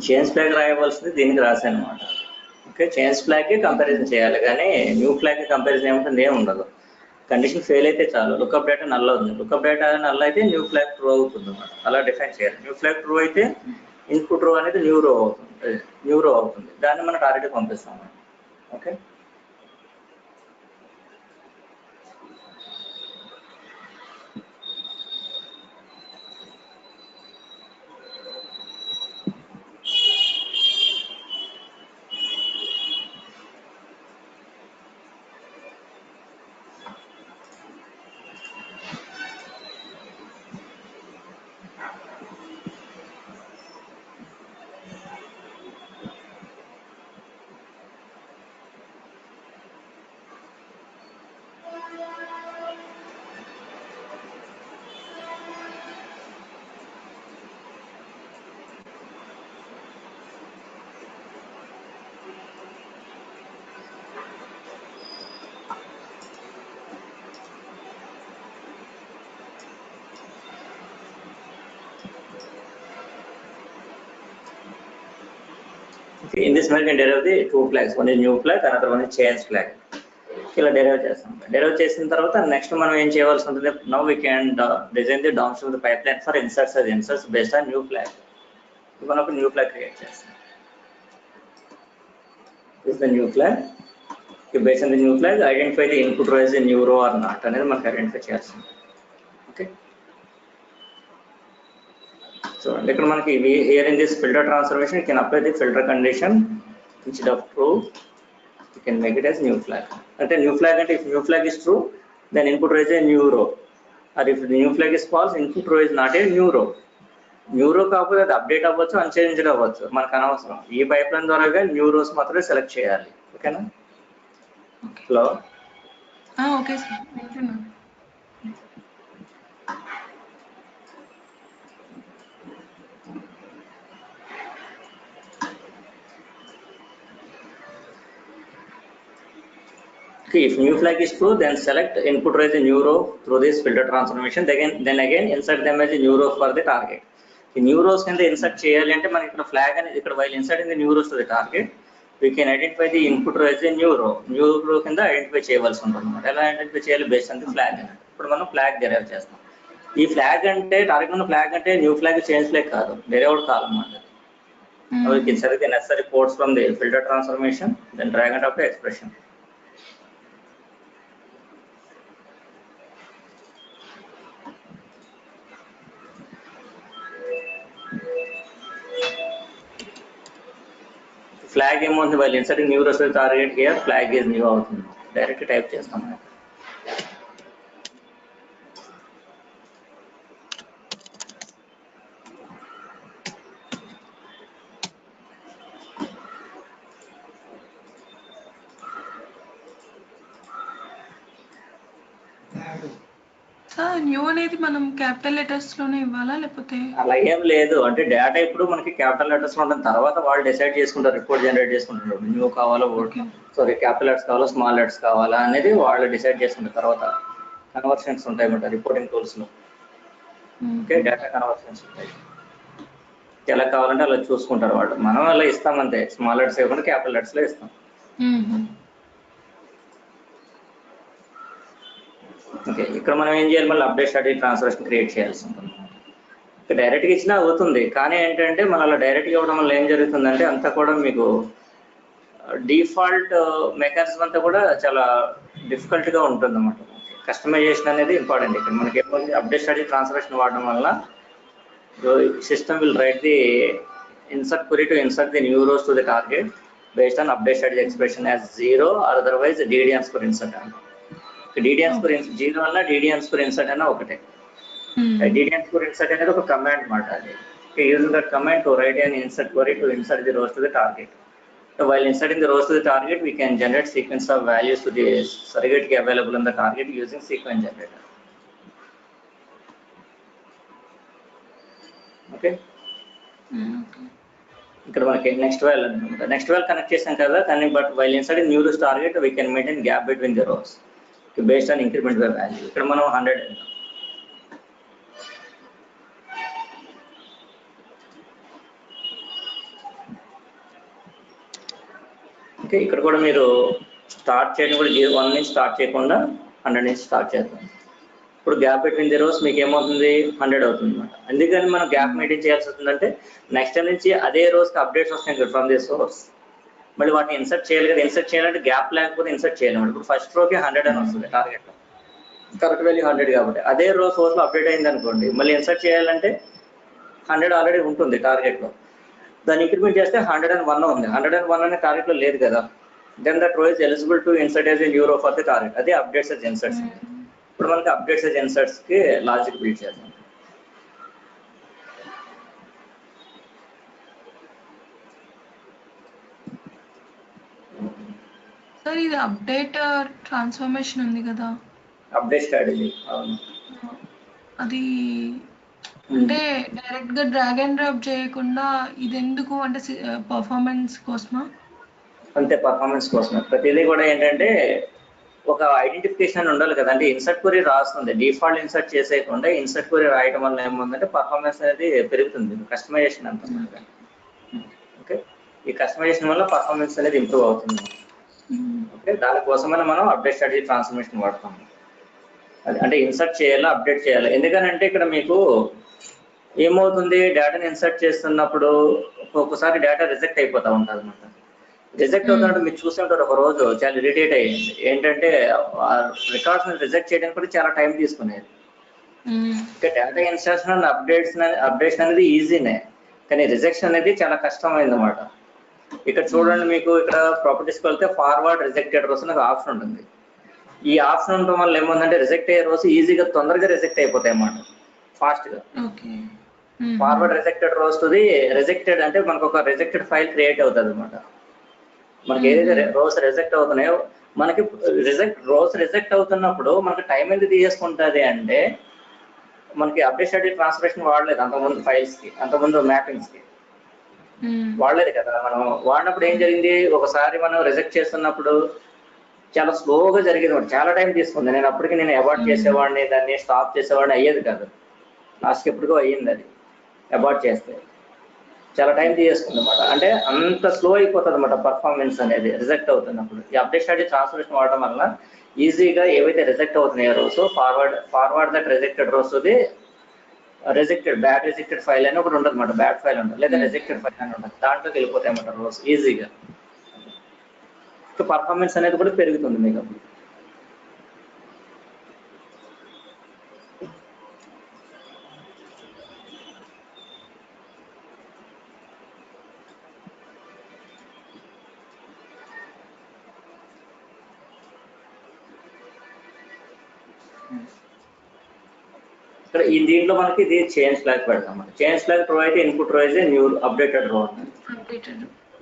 చేంజ్ ఫ్లాగ్ రాయవలసింది దీనికి రాశాను అనమాట. ఓకే, చేంజ్ ఫ్లాగ్ కంపారిజన్ చేయాలి కానీ న్యూ ఫ్లాగ్ కంపారిజన్ ఏముంటుంది, ఏమి ఉండదు. కండిషన్ ఫెయిల్ అయితే చాలు, లుకప్ డేటా నల్ అవుతుంది. లుకప్ డేటా నల్ అయితే న్యూ ఫ్లాగ్ ట్రూ అవుతుంది అనమాట. అలా డిఫైన్ చేయాలి. న్యూ ఫ్లాగ్ ట్రూ అయితే ఇన్పుట్ రో అనేది న్యూ రో అవుతుంది. దాన్ని మనం టార్గెట్ పంపిస్తాం. Okay, in this manner we can derive the two flags. One is new flag, another one is change flag. ఇలా డెరైవ్ చేస్తాం. డెరైవ్ చేసిన తర్వాత నెక్స్ట్ మనం ఏం చేయవలసి ఉంటుంది, now we can design the down stream pipe line for inserts as inserts based on new flag. మనం ఒక న్యూ ఫ్లాగ్ క్రియేట్ చేస్తాం. This is the new flag. Based on the new flag, identify the input row as a new row or not అనేది మనకు identify చేస్తాం. Okay, so ఇక్కడ మనకి here in this filter transformation you can apply the filter condition instead of true you can make it as new flag. అంటే new flag అంటే if new flag is true then input row is a new row, or if the new flag is false input row is not a new row. New రో కాకపోతే అది update అవ్వచ్చు, unchanged అవ్వచ్చు, మనకు అనవసరం. ఈ pipe line ద్వారా new rose మాత్రమే సెలెక్ట్ చేయాలి. ఓకేనా? హలో, ఓకే సార్, వింటున్నాను. Okay, if new flag is true, then select input row as a new row through this filter transformation. Then again insert them as a new row for the target. The new rows కింద insert చేయాలి అంటే మనకి ఇక్కడ flag అనేది ఇక్కడ while inserting the new rows to the target, we can identify the input row as a new row. New రో కింద identify చేయవలసి ఉంటుంది. ఎలా ఐడెంటిఫై చేయాలి? Based on the flag. ఇప్పుడు మనం ఫ్లాగ్ డెరైవ్ చేస్తాం. ఈ ఫ్లాగ్ అంటే టార్గెట్ ఉన్న ఫ్లాగ్ అంటే న్యూ ఫ్లాగ్ చేంజ్ ఫ్లాగ్ కాదు, డెరైవ్డ్ కాదన్నమాట. We can select the necessary ports from the filter transformation, then drag and drop the expression. Flag ఏమవుతుంది, వాళ్ళు inserting new rows target here flag is new అవుతుంది. Direct type చేస్తాం. New అనేది మనం capital letters లోనే ఇవ్వాలా లేకపోతే? అలా ఏం లేదు, అంటే డేటా ఇప్పుడు మనకి క్యాపిటల్ లెటర్స్ లో ఉంటుంది. తర్వాత వాళ్ళు డిసైడ్ చేసుకుంటారు, రిపోర్ట్ జనరేట్ చేసుకుంటారు. న్యూ కావాలో సారీ క్యాపిటల్ లెటర్స్ కావాలా స్మాల్ లెటర్స్ కావాలా అనేది వాళ్ళు డిసైడ్ చేసుకుంటారు. తర్వాత కన్వర్షన్స్ ఉంటాయి అన్నమాట రిపోర్టింగ్ టూల్స్ లో. ఓకే, డేటా కన్వర్షన్స్ ఉంటాయి. ఎలా కావాలంటే అలా చూసుకుంటారు వాళ్ళు. మనం అలా ఇస్తాం అంతే, స్మాల్ లెటర్స్ ఇవ్వకుండా క్యాపిటల్ లెటర్స్ లో ఇస్తాం. ఓకే, ఇక్కడ మనం ఏం చేయాలి, మళ్ళీ అప్డేట్ స్టాటిక్ ట్రాన్స్ఫర్మేషన్ క్రియేట్ చేయాల్సి ఉంటుంది. డైరెక్ట్గా ఇచ్చినా అవుతుంది, కానీ ఏంటంటే మన అలా డైరెక్ట్గా ఇవ్వడం వల్ల ఏం జరుగుతుందంటే అంతా కూడా మీకు డిఫాల్ట్ మెకానిజం అంతా కూడా చాలా డిఫికల్ట్గా ఉంటుంది అన్నమాట. కస్టమైజేషన్ అనేది ఇంపార్టెంట్. ఇక్కడ మనకి ఏమవుతుంది, అప్డేట్ స్టాటిక్ ట్రాన్స్ఫర్మేషన్ వాడడం వల్ల system will write the insert query to insert the new rows to the target based on update static expression as 0 or otherwise DDN score insert అంటే DDN స్కోర్ 0 అన్న DDN score insert అన్న ఒకటే. DDN score insert అనేది ఒక command అన్నమాట. అది using that command to right an insert query to insert the rows to the target. So while inserting the rows to the target, we can generate sequence of values to the surrogate key available in the target using sequence generator. Okay. ఇక్కడ మనకి next while అనమాట. Next while connect చేసాం కదా, కానీ but while inserting new rows target we can maintain gap between the rows based on increment by value. ఇక్కడ మనం 100 okay, ఇక్కడ కూడా మీరు స్టార్ట్ చేయడం కూడా 1 నుంచి స్టార్ట్ చేయకుండా 100 నుంచి స్టార్ట్ చేద్దాం. ఇప్పుడు గ్యాప్ బిట్వీన్ ది రోస్ మీకు ఏమవుతుంది 100 అవుతుంది అనమాట. అందుకని మనం గ్యాప్ మెయింటైన్ చేయాల్సి వస్తుందంటే నెక్స్ట్ నుంచి అదే రోజుకి అప్డేట్స్ వస్తాయి ఫ్రమ్ ది సోర్స్. మళ్ళీ వాటిని ఇన్సర్ట్ చేయాలి కదా, ఇన్సర్ట్ చేయాలంటే గ్యాప్ లేకపోతే ఇన్సర్ట్ చేయలేము. ఇప్పుడు ఫస్ట్ రోకి 100 అని వస్తుంది టార్గెట్, కరెక్ట్ వాల్యూ 100 కాబట్టి అదే రోజు సోర్స్లో అప్డేట్ అయింది అనుకోండి, మళ్ళీ ఇన్సర్ట్ చేయాలంటే 100 ఆల్రెడీ ఉంటుంది టార్గెట్లో, దాన్ని ఇంక్రిమెంట్ చేస్తే 101 ఉంది. 101 అనే టార్గెట్లో లేదు కదా, దెన్ దట్ రో is eligible to insert as a new రో ఫర్ ది టార్గెట్. అదే అప్డేట్స్ యాజ్ ఇన్సర్ట్స్. ఇప్పుడు మనకి అప్డేట్స్ యాజ్ ఇన్సర్ట్స్ కి లాజిక్ బిల్డ్ చేద్దాం. సార్ ఇది అప్డేట్ ట్రాన్స్ఫర్మేషన్ ఉంది కదా, అప్డేట్ స్ట్రాటజీ. అవును, అది అంటే డైరెక్ట్ గా డ్రాగ్ అండ్ డ్రాప్ చేయకుండా ఇది ఎందుకు అంటే పర్ఫార్మెన్స్ కోసమా? అంతే, పర్ఫార్మెన్స్ కోసమే. ప్రతిదీ కూడా ఏంటంటే ఒక ఐడెంటిఫికేషన్ అని ఉండాలి కదా. అంటే ఇన్సర్ట్ క్వరీ రాస్తుంది, డిఫాల్ట్ ఇన్సర్ట్ చేసేయకుండా ఇన్సర్ట్ క్వరీ రాయడం వల్ల ఏముందంటే పర్ఫార్మెన్స్ అనేది పెరుగుతుంది, కస్టమైజేషన్ అంతా. ఓకే, ఈ కస్టమైజేషన్ వల్ల పర్ఫార్మెన్స్ అనేది ఇంప్రూవ్ అవుతుంది. ఓకే, దానికోసమైనా మనం అప్డేట్ స్ట్రాటజీ ట్రాన్స్ఫర్మేషన్ వాడతాము. అంటే ఇన్సర్ట్ చేయాలా, అప్డేట్ చేయాలి. ఎందుకనంటే ఇక్కడ మీకు ఏమవుతుంది, డేటాని ఇన్సర్ట్ చేస్తున్నప్పుడు ఒక్కొక్కసారి డేటా రిజెక్ట్ అయిపోతూ ఉంటుంది అనమాట. రిజెక్ట్ అవుతున్నట్టు మీరు చూసి ఉంటారు, ఒక రోజు చాలా ఇరిటేట్ అయ్యింది. ఏంటంటే రికార్డ్స్ రిజెక్ట్ చేయడానికి కూడా చాలా టైం తీసుకునేది. ఇంకా డేటా ఇన్సర్షన్ అండ్ అప్డేషన్ అనేది ఈజీనే, కానీ రిజెక్షన్ అనేది చాలా కష్టమైంది అనమాట. ఇక్కడ చూడండి, మీకు ఇక్కడ ప్రాపర్టీస్కి వెళ్తే ఫార్వర్డ్ రిజెక్టెడ్ రోస్ అనేది ఆప్షన్ ఉంటుంది. ఈ ఆప్షన్ ఉండటం వల్ల ఏముందంటే రిజెక్ట్ అయ్యే రోజు ఈజీగా తొందరగా రిజెక్ట్ అయిపోతాయి అన్నమాట, ఫాస్ట్గా. ఫార్వర్డ్ రిజెక్టెడ్ రోస్ది రిజెక్టెడ్ అంటే మనకు ఒక రిజెక్టెడ్ ఫైల్ క్రియేట్ అవుతుంది అనమాట. మనకి ఏదైతే రోస్ రిజెక్ట్ అవుతున్నాయో, మనకి రోస్ రిజెక్ట్ అవుతున్నప్పుడు మనకి టైం ఎందుకు తీసుకుంటుంది అంటే, మనకి అప్డేట్ స్ట్రాటజీ ట్రాన్స్ఫర్మేషన్ వాడలేదు అంతకుముందు ఫైల్స్కి, అంతకుముందు మ్యాపింగ్స్కి వాడలేదు కదా. మనం వాడినప్పుడు ఏం జరిగింది, ఒకసారి మనం రిజెక్ట్ చేస్తున్నప్పుడు చాలా స్లోగా జరిగేది, చాలా టైం తీసుకుంది. నేను అప్పటికి అబార్ట్ చేసేవాడిని, దాన్ని స్టాప్ చేసేవాడిని, అయ్యేది కాదు. లాస్ట్కి ఎప్పటికో అయ్యింది, అది అబార్ట్ చేస్తే చాలా టైం తీసుకుంది అనమాట. అంటే అంత స్లో అయిపోతుంది అనమాట పర్ఫార్మెన్స్ అనేది రిజెక్ట్ అవుతున్నప్పుడు. ఈ అప్డేట్ స్ట్రాటజీ ట్రాన్స్ఫర్మేషన్ వాడడం వల్ల ఈజీగా ఏవైతే రిజెక్ట్ అవుతున్నాయో రోస్, ఫార్వర్డ్ దట్ రిజెక్టెడ్ రోస్ది బ్యాడ్ రిజెక్టెడ్ ఫైల్ అని ఒకటి ఉంటుంది అనమాట, బ్యాడ్ ఫైల్ ఉంటుంది, లేదా రిజెక్టెడ్ ఫైల్ అని ఉంటుంది, దాంట్లోకి వెళ్ళిపోతాయి అన్నమాట రోస్ ఈజీగా. పర్ఫార్మెన్స్ అనేది కూడా పెరుగుతుంది మీకు అప్పుడు. ఇక్కడ ఈ దీంట్లో మనకి ఇది చేంజ్ ఫ్లాగ్ పెడతాం. చేంజ్ ఫ్లాగ్ ట్రూ అయితే ఇన్పుట్ రో అయితే న్యూ అప్డేటెడ్ రో ఉంటుంది.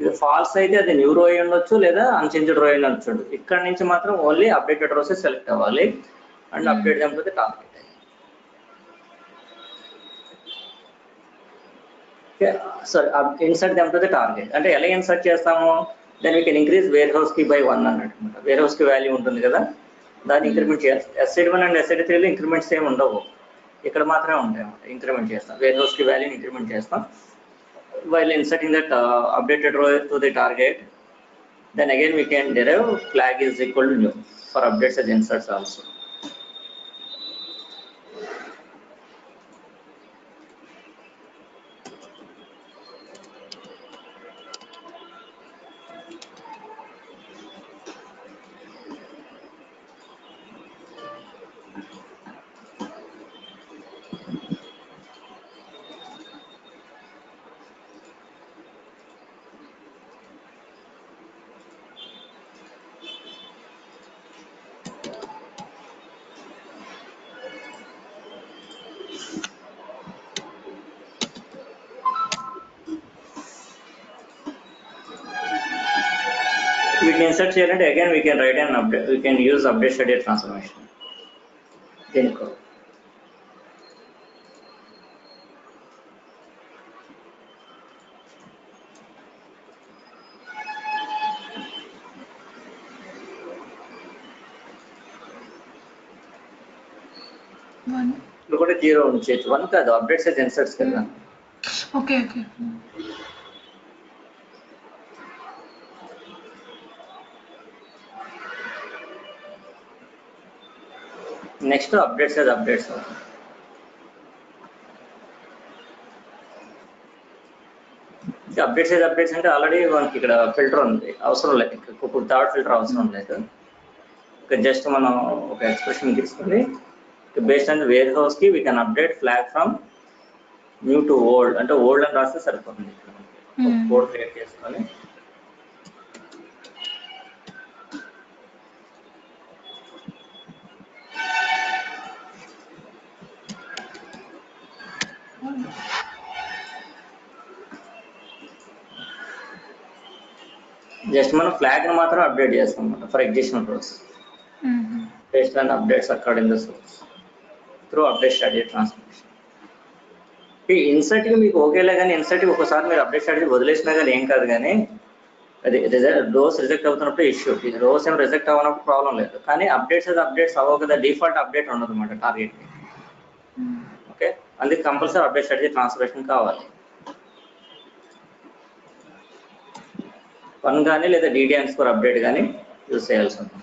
ఇది ఫాల్స్ అయితే అది న్యూ రో అయి ఉండొచ్చు, లేదా అన్చేంజ్డ్ రో అయి ఉండొచ్చు. ఇక్కడ నుంచి మాత్రం ఓన్లీ అప్డేటెడ్ రోసే సెలెక్ట్ అవ్వాలి and update them to the target. Sorry, insert them to the target అంటే ఎలా ఇన్సర్ట్ చేస్తాము, దాన్ని we can increase warehouse key by 1 అన్నట్టు. వేర్ హౌస్ కి వాల్యూ ఉంటుంది కదా, దాన్ని ఇంక్రిమెంట్ చేయాలి. SID1 అండ్ SID3లో ఇంక్రిమెంట్స్ ఏమి ఉండవు, ఇక్కడ మాత్రమే ఉంటాయి అన్నమాట. ఇంక్రిమెంట్ చేస్తాం, వేర్ హౌస్ కి వాల్యూని ఇంక్రిమెంట్ చేస్తాం. వైల్ ఇన్సర్టింగ్ దట్ అప్డేటెడ్ రో to the target, then again we can derive flag is equal to new for updates as inserts also. వీటిని ఇన్సర్ట్ చేయాలంటే again we can write and update, we can use update strategy transformation. దీనికి ఇప్పుడు కూడా 0 ఉంచేయచ్చు, 1 కాదు, updates అయితే inserts కదా. Okay okay. Next updates అది updates అవుతుంది. అప్డేట్స్ అంటే ఆల్రెడీ మనకి ఇక్కడ ఫిల్టర్ ఉంది, అవసరం లేదు. ఇప్పుడు థర్డ్ ఫిల్టర్ అవసరం లేదు. జస్ట్ మనం ఒక ఎక్స్ప్రెషన్ తీసుకుని based on warehouse key we can update flag from new to old, అంటే ఓల్డ్ అని రాస్తే సరిపోతుంది. ఇక్కడ కోడ్ క్రియేట్ చేసుకొని జస్ట్ మనం ఫ్లాగ్ ని మాత్రం అప్డేట్ చేస్తాం అన్నమాట for existing rows based on updates according the source through update strategy transformation. ఈ ఇన్సర్ట్ కి మీకు ఓకేలే, కానీ ఇన్సర్ట్ కి ఒకసారి మీరు అప్డేట్ స్ట్రాటజీ వదిలేసినా కానీ ఏం కాదు, కానీ అది రోస్ రిజెక్ట్ అవుతున్నప్పుడు ఇష్యూ. ఇది రోస్ ఏం రిజెక్ట్ అవ్వనప్పుడు ప్రాబ్లం లేదు, కానీ అప్డేట్స్ అవ్వవు కదా, డిఫాల్ట్ అప్డేట్ ఉండదు అనమాట టార్గెట్ కి. ఓకే, అందుకే కంపల్సరీ అప్డేట్ స్ట్రాటజీ ట్రాన్స్ఫర్మేషన్ కావాలి. వన్ కానీ లేదా DT__ అప్డేట్ కానీ యూజ్ చేయాల్సి ఉంటుంది.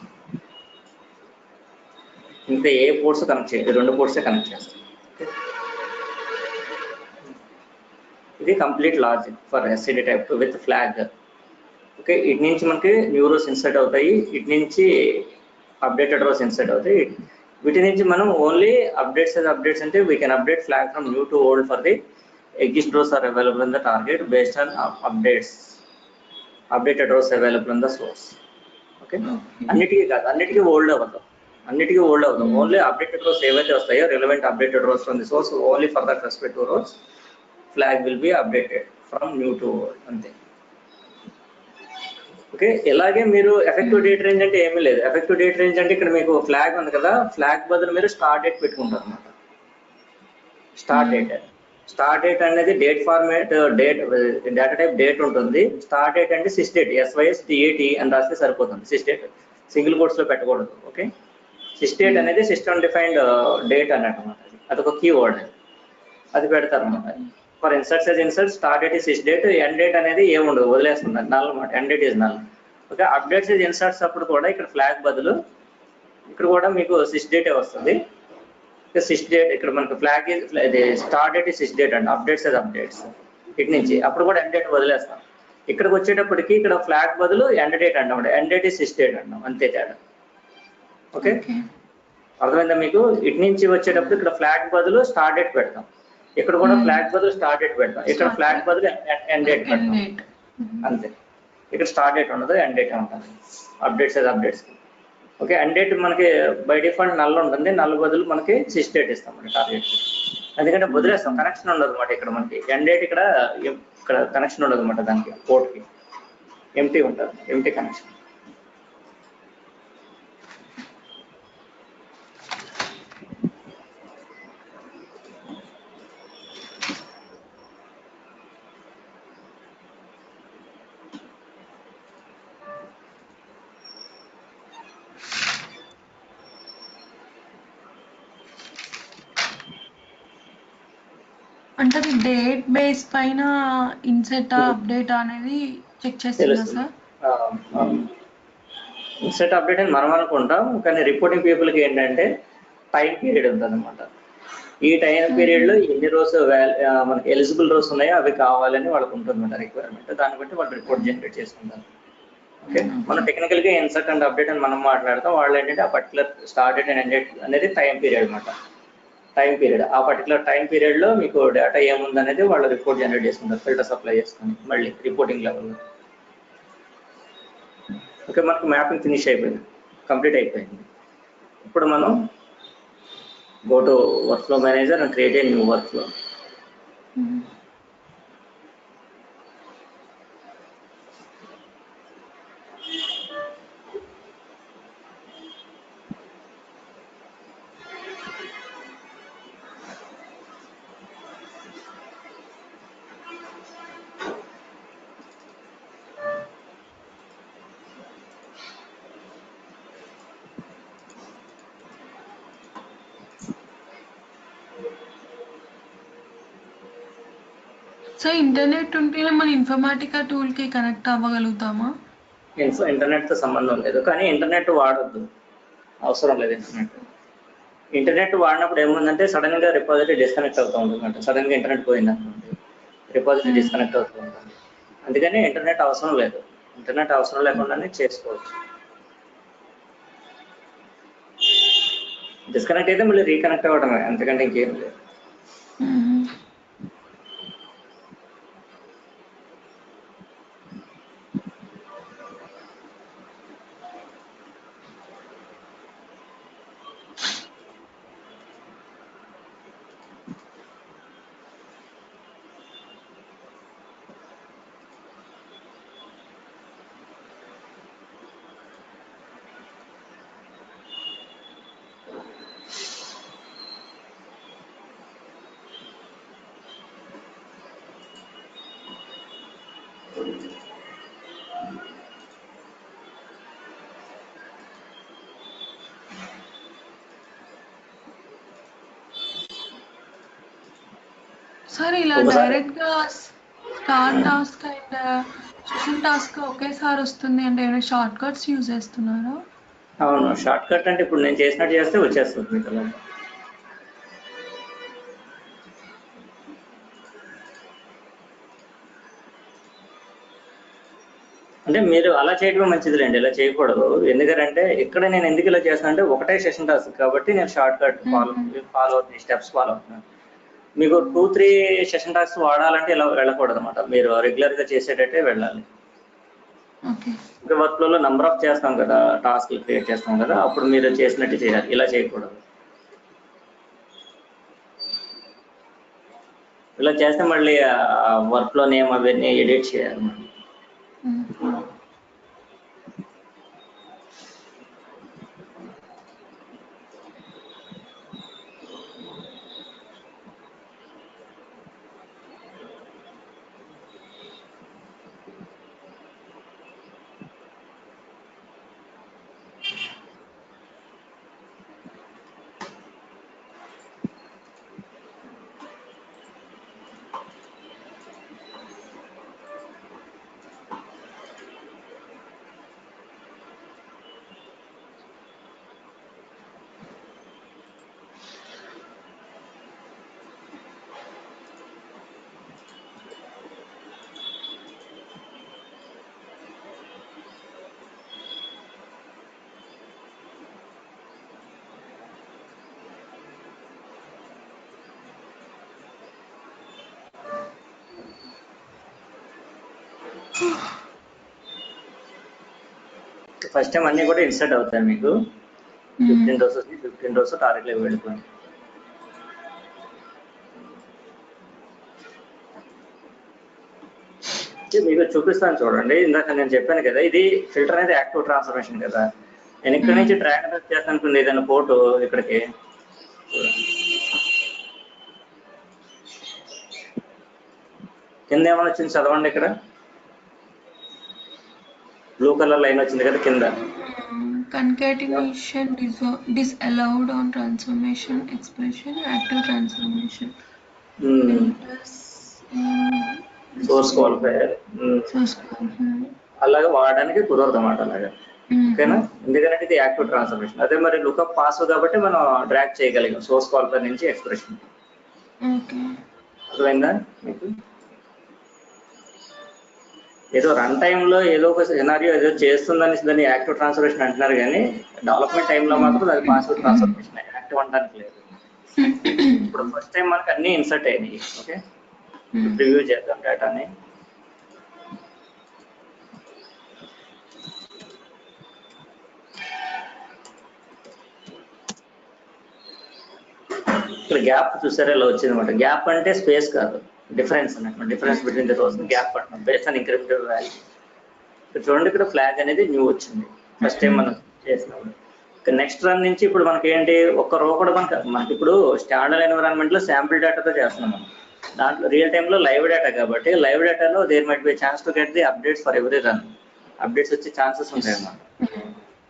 ఇంకా ఏ పోర్ట్స్ కనెక్ట్ చేయాలి, 2 పోర్ట్సే కనెక్ట్ చేస్తాం. ఇది complete logic for SCD type 2 with flag. Okay, ఇటు నుంచి మనకి న్యూ రోస్ ఇన్సర్ట్ అవుతాయి, ఇటు నుంచి అప్డేటెడ్ రోస్ ఇన్సర్ట్ అవుతాయి. వీటి నుంచి మనం ఓన్లీ అప్డేట్స్ అంటే we can update flag from new to old for the exist rows are available in the target based on updated rows available in the source. Okay, అన్నిటికీ కాదు, అన్నిటికీ old అవుతాం. Only updated rows ఏవైతే వస్తాయో relevant updated rows from the source, only for that respective rows flag will be updated from new to old, అంతే. Okay, ఇలాగే మీరు effective date range అంటే ఏమీ లేదు. ఎఫెక్టివ్ డేట్ రేంజ్ అంటే ఇక్కడ మీకు ఫ్లాగ్ ఉంది కదా, ఫ్లాగ్ బదులు మీరు స్టార్ట్ డేట్ పెట్టుకుంటారు అనమాట. స్టార్ట్ డేట్ అనేది date format, data type date ఉంటుంది. స్టార్ట్ డేట్ అంటే సిస్ డేట్, SYSDAT అని రాస్తే సరిపోతుంది. సిస్ డేట్ సింగిల్ కోట్స్ లో పెట్టకూడదు. ఓకే, సిస్ డేట్ అనేది సిస్టమ్ డిఫైన్డ్ డేట్ అన్నట్టు అనమాట. అదొక కీవర్డ్, అది పెడతారు అనమాట. For insert start date sys date, end date అనేది ఏముండదు, వదిలేస్తున్నారు, నల్ అనమాట. End date is null. Okay, updates inserts అప్పుడు కూడా ఇక్కడ ఫ్లాగ్ బదులు ఇక్కడ కూడా మీకు సిస్ డేటే వస్తుంది. సిస్ డేట్ ఇక్కడ మనకు flag start date sys date అండి, అప్డేట్స్ ఇటు నుంచి. అప్పుడు కూడా ఎండ్ డేట్ వదిలేస్తాం. ఇక్కడికి వచ్చేటప్పటికి ఇక్కడ ఫ్లాగ్ బదులు ఎండ్ డేట్ అంటాం, ఎండ్ డేట్ సిస్ డేట్ అంటాం, అంతే తేడా. ఓకే, అర్థమైందా మీకు? ఇటు నుంచి వచ్చేటప్పుడు ఇక్కడ ఫ్లాగ్ బదులు స్టార్ట్ డేట్ పెడతాం, ఇక్కడ కూడా ఫ్లాగ్ బదులు స్టార్ట్ డేట్ పెడతాం, ఇక్కడ ఫ్లాగ్ బదులు ఎండ్ డేట్ పెడతాం, అంతే. ఇక్కడ స్టార్ట్ డేట్ ఉండదు, ఎండ్ డేట్ ఉంటుంది అప్డేట్స్. ఓకే, ఎండ్ డేట్ మనకి బై డిఫాల్ట్ నల్ ఉంటుంది, నల్ బదులు మనకి సిస్ డేట్ ఇస్తాం మన టార్గెట్. ఎందుకంటే వదిలేస్తాం, కనెక్షన్ ఉండదు అనమాట. ఇక్కడ మనకి ఎండ్ డేట్ ఇక్కడ కనెక్షన్ ఉండదు అనమాట, దానికి పోర్ట్కి ఎంటీ ఉంటుంది, ఎంటీ కనెక్షన్. అంటే అది డేట్ బేస్ పైన ఇన్సెట్ అప్డేట్ అనేది చెక్ చేస్తుందా సార్? ఇన్సెట్ అప్డేట్ అని మనం అనుకుంటాం, కానీ రిపోర్టింగ్ పీపుల్కి ఏంటంటే టైం పీరియడ్ ఉంటుంది అనమాట. ఈ టైం పీరియడ్లో ఎన్ని రోజు మనకి ఎలిజిబుల్ రోస్ ఉన్నాయో అవి కావాలని వాళ్ళకు ఉంటుంది రిక్వైర్మెంట్. దాన్ని బట్టి వాళ్ళు రిపోర్ట్ జనరేట్ చేసుకుంటారు. ఓకే, మనం టెక్నికల్గా ఇన్సర్ట్ అండ్ అప్డేట్ అని మనం మాట్లాడతాం. వాళ్ళు ఏంటంటే ఆ particular start date and end date అనేది టైం పీరియడ్ అనమాట. ఆ పర్టికులర్ టైం పీరియడ్లో మీకు డేటా ఏముందనేది వాళ్ళు రిపోర్ట్ జనరేట్ చేసుకుంటారు, ఫిల్టర్ సప్లై చేసుకుని మళ్ళీ రిపోర్టింగ్ లెవెల్లో. ఓకే, మనకు మ్యాపింగ్ ఫినిష్ అయిపోయింది, కంప్లీట్ అయిపోయింది. ఇప్పుడు మనం go to work flow manager and create a new work flow. So internet ఉంటేనే మన ఇన్ఫర్మాటికా టూల్కి కనెక్ట్ అవ్వగలుగుతామా? ఇంటర్నెట్తో సంబంధం లేదు, కానీ ఇంటర్నెట్ వాడద్దు, అవసరం లేదు ఇంటర్నెట్. ఇంటర్నెట్ వాడినప్పుడు ఏముందంటే సడన్ గా రిపాజిటరీ డిస్కనెక్ట్ అవుతూ ఉంటుంది అంటే సడన్ గా ఇంటర్నెట్ పోయింది అనుకోండి రిపాజిటరీ డిస్కనెక్ట్ అవుతూ ఉంటుంది. అందుకని ఇంటర్నెట్ అవసరం లేదు, ఇంటర్నెట్ అవసరం లేకుండానే చేసుకోవచ్చు. డిస్కనెక్ట్ అయితే మళ్ళీ రీకనెక్ట్ అవ్వడమే, అంతకంటే ఇంకేం లేదు. సార్ ఇలా డైరెక్ట్ గా start task and session task ఒకేసారి వస్తుంది అంటే ఏమైనా షార్ట్ కట్స్ యూజ్ చేస్తున్నారా? అవును, షార్ట్ కట్ అంటే ఇప్పుడు నేను చేసినట్టు చేస్తే వచ్చేస్తుంది మీకు అలా. అంటే మీరు అలా చేయడమే మంచిదిలేండి, ఇలా చేయకూడదు. ఎందుకంటే ఇక్కడ నేను ఎందుకు ఇలా చేస్తాను అంటే ఒకటే సెషన్ టాస్క్ కాబట్టి నేను షార్ట్ కట్ ఫాలో అవుతుంది, స్టెప్స్ ఫాలో అవుతున్నాను. మీకు 2-3 సెషన్ టాస్క్ వాడాలంటే ఇలా వెళ్ళకూడదు అనమాట, మీరు రెగ్యులర్ గా చేసేటట్టే వెళ్ళాలి. వర్క్ ఫ్లోలో నంబర్ ఆఫ్ చేస్తాం కదా, టాస్క్లు క్రియేట్ చేస్తాం కదా, అప్పుడు మీరు చేసినట్టు చేయాలి, ఇలా చేయకూడదు. ఇలా చేస్తే మళ్ళీ వర్క్ లో నేమ్ అవన్నీ ఎడిట్ చేయాలి. ఫస్ట్ టైం అన్ని కూడా ఇన్సర్ట్ అవుతాయి మీకు. 15 రోజు 15 రోజు టార్గెట్లోకి వెళ్ళిపోయింది. మీకు చూపిస్తాను చూడండి, ఇందాక నేను చెప్పాను కదా, ఇది ఫిల్టర్ అనేది యాక్టివ్ ట్రాన్స్ఫర్మేషన్ కదా. నేను ఇక్కడ నుంచి డ్రాగ్ అండ్ డ్రాప్ చేస్తాను అనుకోండి ఏదైనా ఫోటో ఇక్కడికి, కింద ఏమైనా వచ్చింది చదవండి, ఇక్కడ బ్లూ కలర్ లైన్ వచ్చింది కదా కింద. Concatenation disallowed on transformation expression active transformation. Source qualifier అలాగే వాడడానికి కుదరదు అన్నమాట అలాగా. ఓకేనా, ఎందుకంటే ఇది యాక్టివ్ ట్రాన్స్ఫర్మేషన్. అదే మరి లుకప్ పాస్ కాబట్టి మనం డ్రాగ్ చేయగలిగాం సోర్స్ క్వాలిఫైయర్ నుంచి ఎక్స్ప్రెషన్. అర్థమైందా మీకు? ఏదో రన్ టైంలో ఏదో ఒక సినారియో ఏదో చేస్తుందని దాన్ని యాక్టివ్ ట్రాన్స్ఫర్మేషన్ అంటున్నారు, కానీ డెవలప్మెంట్ టైంలో మాత్రం అది పాసివ్ ట్రాన్స్ఫర్మేషన్, యాక్టివ్ అనడానికి లేదు. ఇప్పుడు ఫస్ట్ టైం మనకు అన్ని ఇన్సర్ట్ అయినాయి. ఓకే, రివ్యూ చేద్దాం డేటాని. ఇక్కడ గ్యాప్ చూసారా ఇలా వచ్చింది అనమాట. గ్యాప్ అంటే స్పేస్ కాదు, డిఫరెన్స్ అన్నమాట. Difference between the rows gap అంటాం, బేస్డ్ ఆన్ ఇంక్రిమెంటల్ వాల్యూ. ఇక్కడ చూడండి, ఇక్కడ ఫ్లాగ్ అనేది న్యూ వచ్చింది ఫస్ట్ టైం మనం చేసినప్పుడు. నెక్స్ట్ రన్ నుంచి ఇప్పుడు మనకి ఏంటి, ఒక్క రో కూడా మనకి ఇప్పుడు స్టాండర్డ్ ఎన్విరాన్మెంట్ లో శాంపిల్ డేటాతో చేస్తున్నాం మనం. దాంట్లో రియల్ టైంలో లైవ్ డేటా కాబట్టి లైవ్ డేటాలో there might be chance to get the updates for every run. Updates వచ్చే ఛాన్సెస్ ఉంటాయి అన్నమాట.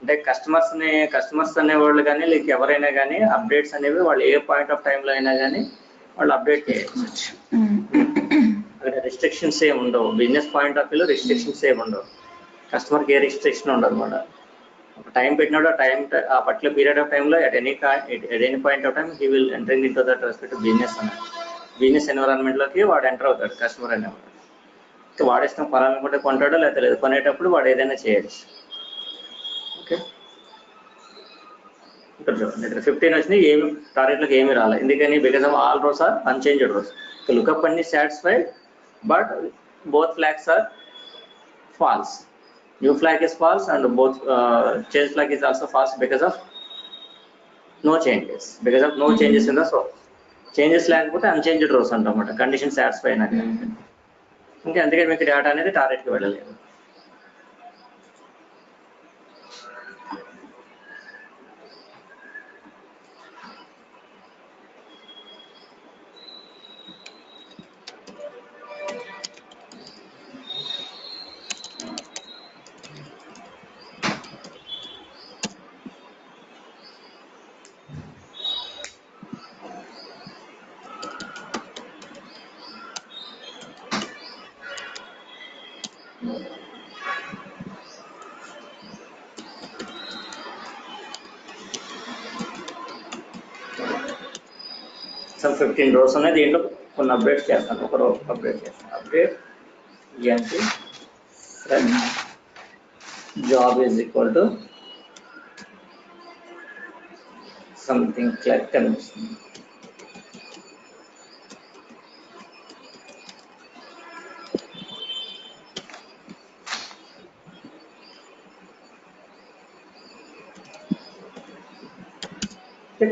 అంటే కస్టమర్స్ అనేవాళ్ళు కానీ లేక ఎవరైనా కానీ అప్డేట్స్ అనేవి వాళ్ళు ఏ పాయింట్ ఆఫ్ టైంలో అయినా కానీ వాళ్ళు అప్డేట్ చేయొచ్చు. అక్కడ రిస్ట్రిక్షన్స్ ఏమి ఉండవు, బిజినెస్ పాయింట్ ఆఫ్ వ్యూలో రిస్ట్రిక్షన్స్ ఏమి ఉండవు, కస్టమర్కి ఏ రిస్ట్రిక్షన్ ఉండదు అన్నమాట. ఒక టైం పెట్టినాడు, ఆ పర్టికులర్ పీరియడ్ ఆఫ్ టైంలో at any point of time he will entering into that respective business అన్నట్టు. బిజినెస్ ఎన్విరాన్మెంట్లోకి వాడు ఎంటర్ అవుతాడు కస్టమర్ అనేవాడు. వాడు ఇష్టం కొనాలనుకుంటే కొంటాడో లేకపోతే లేదు, కొనేటప్పుడు వాడు ఏదైనా చేయొచ్చు. ఓకే, ఇక్కడ చూడండి, ఇక్కడ 15 వచ్చినాయి, ఏమి టార్గెట్లోకి ఏమీ రాలేదు. ఎందుకని? Because of all rows are unchanged rows. Lookup అన్ని satisfied, but both flags are false. New flag is false and both change flag is also false because of no changes. Because of no changes in the source. Changes లేకపోతే unchanged rows అంటామన్నమాట, condition satisfy అని. ఇంకా అందుకే మీకు data అనేది టార్గెట్కి వెళ్ళలేదు. some 15 rows ఉన్నాయి, దీంట్లో కొన్ని అప్డేట్స్ చేస్తాను. ఒక రో అప్డేట్ చేస్తాను. అప్డేట్ ఏంటి? Job is equal to something clerk కనిపిస్తుంది.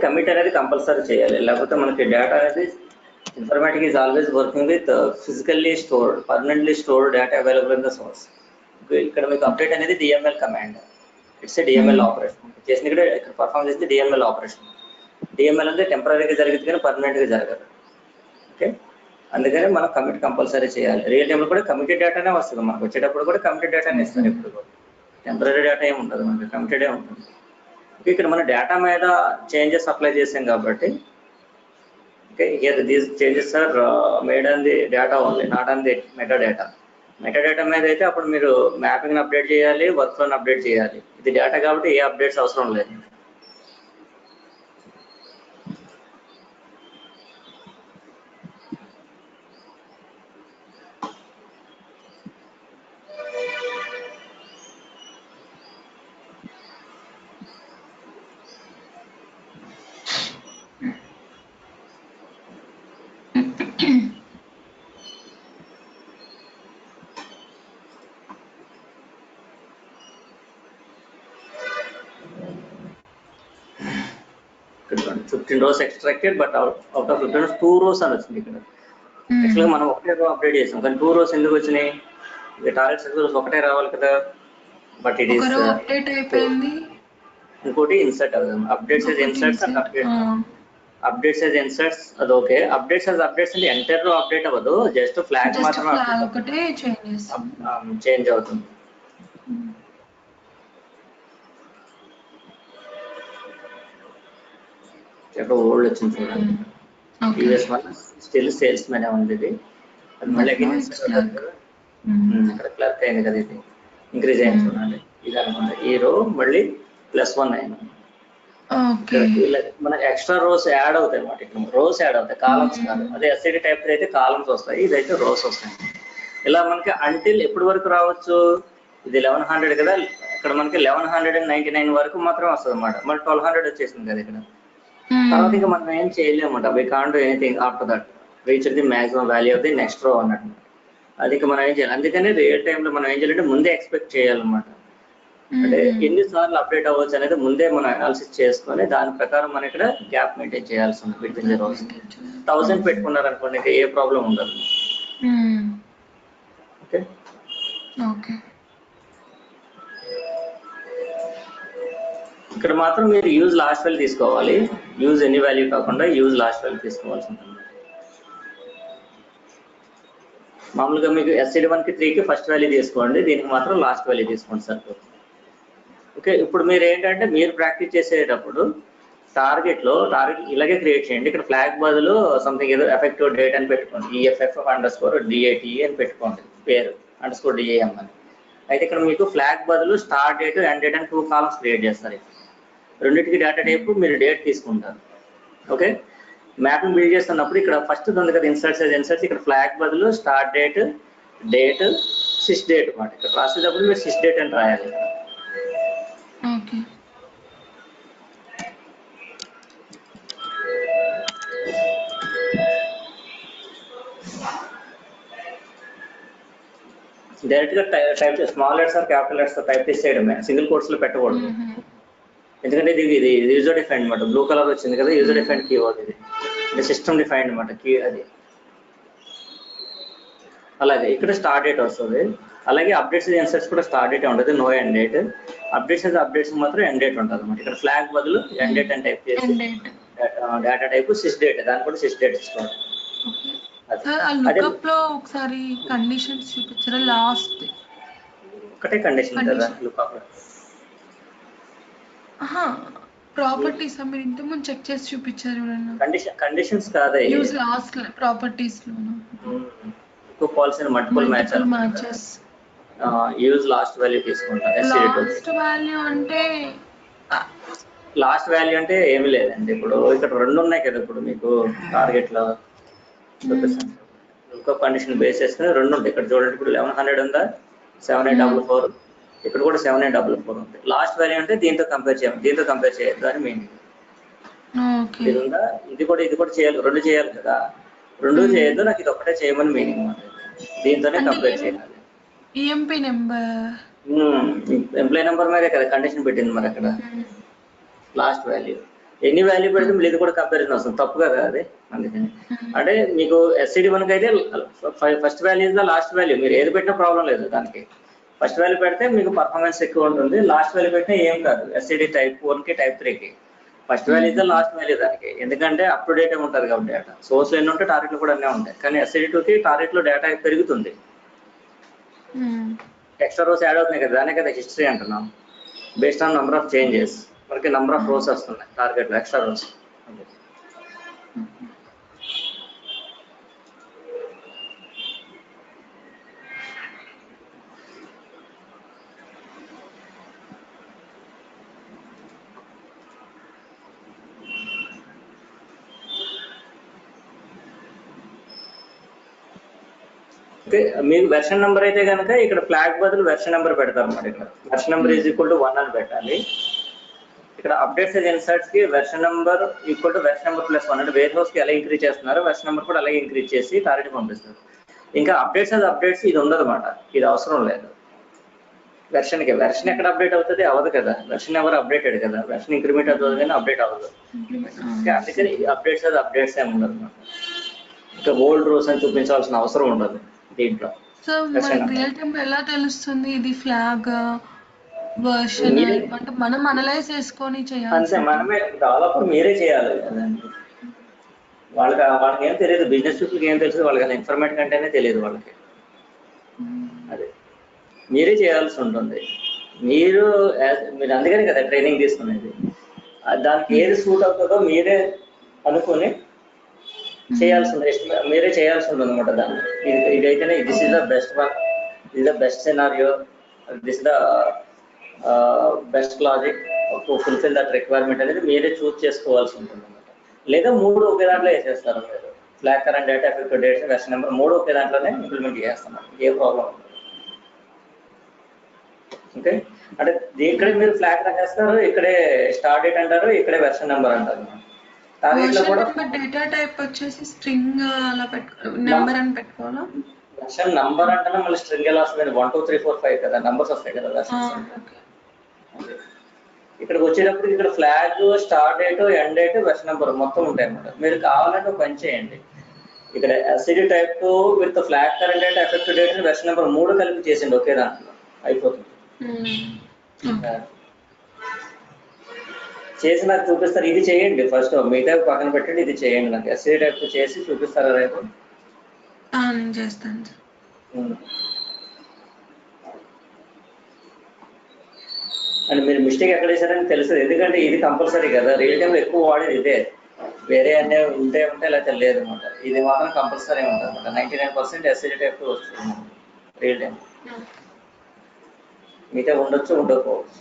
కమిట్ అనేది కంపల్సరీ చేయాలి, లేకపోతే మనకి డేటా అనేది informatic is always working with physically stored, permanently stored data available in the source. ఇక్కడ మీకు అప్డేట్ అనేది DML command, it's a DML operation చేసింది. ఇక్కడ పర్ఫామ్ చేస్తే డిఎంఎల్ ఆపరేషన్. డిఎంఎల్ అంటే టెంపరీగా జరిగింది కానీ పర్మనెంట్గా జరగదు. ఓకే, అందుకని మనం కమిట్ కంపల్సరీ చేయాలి. రియల్ టైంలో కూడా కమిటెడ్ డేటానే వస్తుంది, మనకు వచ్చేటప్పుడు కూడా కమిటెడ్ డేటానే ఇస్తారు. ఇప్పుడు కూడా టెంపరీ డేటా ఏమి ఉండదు, మనకి కమిటెడే ఉంటుంది. ఇక్కడ మన డేటా మీద చేంజెస్ అప్లై చేసాం కాబట్టి, okay, here these changes are made on the data only, not on the metadata. Metadata మీద అయితే అప్పుడు మీరు మ్యాపింగ్ని అప్డేట్ చేయాలి, వర్క్ ఫ్లోని అప్డేట్ చేయాలి. ఇది డేటా కాబట్టి ఏ అప్డేట్స్ అవసరం లేదు. ఇక్కడ 15 rows extracted, but out of 15 rows 2 rows అని వచ్చింది. ఇక్కడ యాక్చువల్గా మనం ఒకటే రో అప్డేట్ చేసాం, కానీ 2 rows ఎందుకు వచ్చినాయి? టార్గెట్ సక్సెస్ ఒకటే రావాలి కదా, బట్ ఇట్ ఈస్ ఇంకోటి ఇన్సర్ట్ అవుతుంది. Updates as inserts and updates as inserts అది ఓకే. అప్డేట్స్ అంటే ఎంటర్ రో అప్డేట్ అవ్వదు, జస్ట్ ఫ్లాగ్ మాత్రమే చేంజ్ అవుతుంది. ఎక్కడ ఓల్డ్ వచ్చింది చూడండి, previous one still sales men ఉంది. ఇది అది మళ్ళీ ఇక్కడ క్లర్క్ అయింది కదా, ఇది ఇంక్రీజ్ అయింది చూడండి. ఇది అనుకుంటా ఈ రో మళ్ళీ +1 అయింది. మనకి ఎక్స్ట్రా రోస్ యాడ్ అవుతాయి అన్నమాట. ఇక్కడ రోస్ యాడ్ అవుతాయి, కాలమ్స్ కాదు. అదే ఎస్ఐడి టైప్ అయితే కాలమ్స్ వస్తాయి, ఇదైతే రోస్ వస్తాయి. ఇలా మనకి అంటిల్ ఎప్పటి వరకు రావచ్చు? ఇది 1100 కదా, ఇక్కడ మనకి 1199 వరకు మాత్రం వస్తుంది అన్నమాట. మళ్ళీ 1200 వచ్చేసింది కదా ఇక్కడ. తర్వాత ఇంకా మనం ఏం చేయలేమన్నమాట. We can't do anything after that, reach the maximum value of the next row అన్నట్టు. అది ఇంకా మనం ఏం చేయాలి? అందుకని రియల్ టైంలో మనం ఏం చేయాలంటే ముందే ఎక్స్పెక్ట్ చేయాలన్నమాట. అంటే ఎన్నిసార్లు అప్డేట్ అవ్వచ్చు అనేది ముందే మనం అనాలిసిస్ చేసుకొని దాని ప్రకారం మనం ఇక్కడ గ్యాప్ మెయింటైన్ చేయాల్సి ఉంది బిట్వీన్ ది రోస్. 1000 పెట్టుకున్నారు అనుకోండి, ఇంకా ఏ ప్రాబ్లం ఉండదు. ఓకే, ఇక్కడ మాత్రం మీరు యూజ్ లాస్ట్ వాల్యూ తీసుకోవాలి. యూజ్ ఎనీ వాల్యూ కాకుండా యూజ్ లాస్ట్ వాల్యూ తీసుకోవాల్సి ఉంటుంది. మామూలుగా మీకు SCD1కి 3కి ఫస్ట్ వాల్యూ తీసుకోండి, దీనికి మాత్రం లాస్ట్ వాల్యూ తీసుకోండి సరిపోతుంది. ఓకే, ఇప్పుడు మీరు ఏంటంటే మీరు ప్రాక్టీస్ చేసేటప్పుడు టార్గెట్ ఇలాగే క్రియేట్ చేయండి. ఇక్కడ ఫ్లాగ్ బదులు సంథింగ్ ఏదో ఎఫెక్టివ్ డేట్ అని పెట్టుకోండి, EFF_DATE అని పెట్టుకోండి, పేరు _DAM అని. అయితే ఇక్కడ మీకు ఫ్లాగ్ బదులు స్టార్ట్ డేట్ ఎండ్ డేట్ అని 2 కాలమ్స్ క్రియేట్ చేస్తారు. రెండింటికి డేటా టైప్ మీరు డేట్ తీసుకుంటారు. ఓకే, మ్యాప్ని బిల్డ్ చేస్తున్నప్పుడు ఇక్కడ ఫస్ట్ ఉంది కదా ఇన్సర్ట్స్, ఇక్కడ ఫ్లాగ్ బదులు start date, date, sys date మాట. ఇక్కడ రాసేటప్పుడు మీరు సిస్ డేట్ అని రాయాలి. ఓకే, డైరెక్ట్ గా type small letters or capital letters type చేసేయడమే, సింగిల్ కోట్స్ లో పెట్టకూడదు. ఎందుకంటే ఇది యూజర్ డిఫైన్డ్ అనమాట. బ్లూ కలర్ వచ్చింది కదా, యూజర్ డిఫైన్డ్ కీవర్డ్ ఇది, సిస్టమ్ డిఫైన్డ్ అనమాట కీ అది. అలాగే ఇక్కడ స్టార్ట్ డేట్ వస్తుంది. అలాగే అప్డేట్స్ ఇన్సర్ట్స్ కూడా స్టార్ట్ డేట్ ఉంటుంది, నో ఎండ్ డేట్. అప్డేట్స్ మాత్రం ఎండ్ డేట్ ఉంటుంది అనమాట. ఇక్కడ ఫ్లాగ్ బదులు ఎండ్ డేట్ అని టైప్ చేసి డేటా టైప్ సిస్ డేట్, దాన్ని కూడా సిస్ డేట్ ఇసుకోవాలి. లుకప్ లో ఒకసారి కండిషన్స్ చూపించారా? లాస్ట్ ఒకటే కండిషన్ కదా లుకప్ లో. ప్రాపర్టీస్ మీరు ఇంతకుముందు చెక్ చేసి చూపించారు. కండిషన్స్ కాదా యూజ్ లాస్ట్ ప్రాపర్టీస్ లోను పోవాల్సిన multiple matches use last value తీసుకుంటారు. లాస్ట్ వాల్యూ అంటే లాస్ట్ వాల్యూ అంటే ఏమి లేదండి. ఇప్పుడు ఇక్కడ 2 ఉన్నాయి కదా, ఇప్పుడు మీకు టార్గెట్ లో చూపిస్తాను. ఇంకో కండిషన్ బేస్ చేసుకుని 2 ఉంటాయి. ఇక్కడ చూడండి, ఇప్పుడు 1100 ఉందా, 7844, ఇక్కడ కూడా 7844 ఉంది. లాస్ట్ వాల్యూ అంటే దీంతో కంపేర్ చేయద్దు అని మీనింగ్. ఇది ఉందా, ఇది కూడా చేయాలి, 2 చేయాలి కదా, 2 చేయొద్దు, నాకు ఇది ఒకటే చేయమని మీనింగ్ మాట. దీంతోనే కంపేర్ చేయాలి. ఎంప్లాయ్ నెంబర్ మీదే కదా కండిషన్ పెట్టింది మరి అక్కడ. లాస్ట్ వాల్యూ ఎన్ని వాల్యూ పెడితే మళ్ళీ ఇది కూడా కంపారిజన్ వస్తుంది, తప్పు కదా అది. అందుకని అంటే మీకు SCD1 అయితే first value is the last value, మీరు ఏది పెట్టినా ప్రాబ్లం లేదు దానికి. ఫస్ట్ వాల్యూ పెడితే మీకు పర్ఫార్మెన్స్ ఎక్కువ ఉంటుంది, లాస్ట్ వాల్యూ పెట్టినా ఏం కాదు. SCD type 1కి type 3కి first value is the last value దానికి, ఎందుకంటే అప్ టు డేట్ ఉంటుంది కాబట్టి డేటా. సోర్స్లో ఎన్ని ఉంటాయి, టార్గెట్లు కూడా అన్నీ ఉంటాయి. కానీ SCD2కి టార్గెట్లో డేటా పెరుగుతుంది, ఎక్స్ట్రా రోస్ యాడ్ అవుతున్నాయి కదా, దానే కదా హిస్టరీ అంటున్నాం. Based on number of changes మనకి నెంబర్ ఆఫ్ రోస్ వస్తున్నాయి టార్గెట్లో, ఎక్స్ట్రా రోస్. ఓకే, మీకు వెర్షన్ నెంబర్ అయితే కనుక ఇక్కడ ఫ్లాగ్ బదులు వెర్షన్ నెంబర్ పెడతారు అన్నమాట. ఇక్కడ version number is equal to 1 అని పెట్టాలి. ఇక్కడ అప్డేట్స్ ఇన్సర్ట్స్ కి version number equal to version number plus 1 అంటే వేర్ హౌస్ కి ఎలా ఇంక్రీజ్ చేస్తున్నారు, వెర్షన్ నెంబర్ కూడా అలాగే ఇంక్రీజ్ చేసి టార్గెట్ పంపిస్తారు. ఇంకా అప్డేట్స్ ఇది ఉండదు అన్నమాట, ఇది అవసరం లేదు. వెర్షన్ ఎక్కడ అప్డేట్ అవుతుంది, అవ్వదు కదా, వెర్షన్ ఎవరు అప్డేటెడ్ కదా, వెర్షన్ ఇంక్రిమెంట్ అవుతుంది కానీ అప్డేట్ అవ్వదు. అందుకని అప్డేట్స్ ఏమి ఉండదు అన్నమాట. ఇంకా ఓల్డ్ రోస్ అని చూపించాల్సిన అవసరం ఉండదు దీంట్లో. సో రియల్ టైం ఎలా తెలుస్తుంది ఇది ఫ్లాగ్ వర్షన్ అంటే మనం అనలైజ్ చేసుకొని చేయాలి. అంతే, మనమే డెవలపర్ మీరే చేయాలి కదండి. వాళ్ళకి ఏం తెలియదు, బిజినెస్ పీపుల్కి ఏం తెలుసు, వాళ్ళకి ఇన్ఫర్మేటివ్ అంటేనే తెలియదు వాళ్ళకి. అదే మీరే చేయాల్సి ఉంటుంది. మీరు అందుకని కదా ట్రైనింగ్ తీసుకునేది. దానికి ఏది సూట్ అవుతుందో మీరే అనుకుని చేయాల్సి ఉంటుంది, మీరే చేయాల్సి ఉంటుంది అనమాట. దాన్ని ఇదైతేనే this is the best one, this the best scenario, this the best logic to fulfil that requirement అనేది మీరే చూస్ చేసుకోవాల్సి ఉంటుంది అనమాట. లేదా 3 ఒకే దాంట్లో వేసేస్తారు మీరు, flag current data, effective data, version number 3 ఒకే దాంట్లోనే ఇంప్లిమెంట్ చేస్తున్నారు, ఏ ప్రాబ్లం ఉండదు. ఓకే, అంటే ఇక్కడే మీరు ఫ్లాగ్ రాసేస్తారు, ఇక్కడే స్టార్ట్ డేట్ అంటారు, ఇక్కడే వెర్షన్ నెంబర్ అంటారు. డేటా టైప్ వచ్చేసి స్ట్రింగ్ అలా నెంబర్ అని పెట్టుకోవాలా? వెర్షన్ నంబర్ అంటే మళ్ళీ స్ట్రింగ్ ఎలా వస్తుంది, 1 2 3 4 5 కదా, నంబర్స్ వస్తాయి కదా వెర్షన్స్. ఇక్కడికి వచ్చేటప్పుడు ఇక్కడ flag, start date, end date, version number మొత్తం ఉంటాయి అన్నమాట. మీరు కావాలంటే పని చేయండి, ఇక్కడ SCD type with flag current date, effective date, version number 3 కలిపి చేసిండి ఒకే దాంట్లో, అయిపోతుంది. చేసి నాకు చూపిస్తారు, ఇది చేయండి ఫస్ట్, మిగతా పక్కన పెట్టండి, ఇది చేయండి, నాకు SCD type చేసి చూపిస్తారా రేపు? నేను చేస్తాను. అండ్ మీరు మిస్టేక్ ఎక్కడ చేశారని తెలుస్తుంది, ఎందుకంటే ఇది కంపల్సరీ కదా, రియల్ టైంలో ఎక్కువ వాడేది ఇదే, వేరే అన్నీ ఉంటే లేకపోతే లేదు అనమాట. ఇది మాత్రం కంపల్సరీ ఉంటుంది అనమాట. 99% SCD type వస్తుంది రియల్ టైం. మిగతా ఉండొచ్చు ఉండకపోవచ్చు.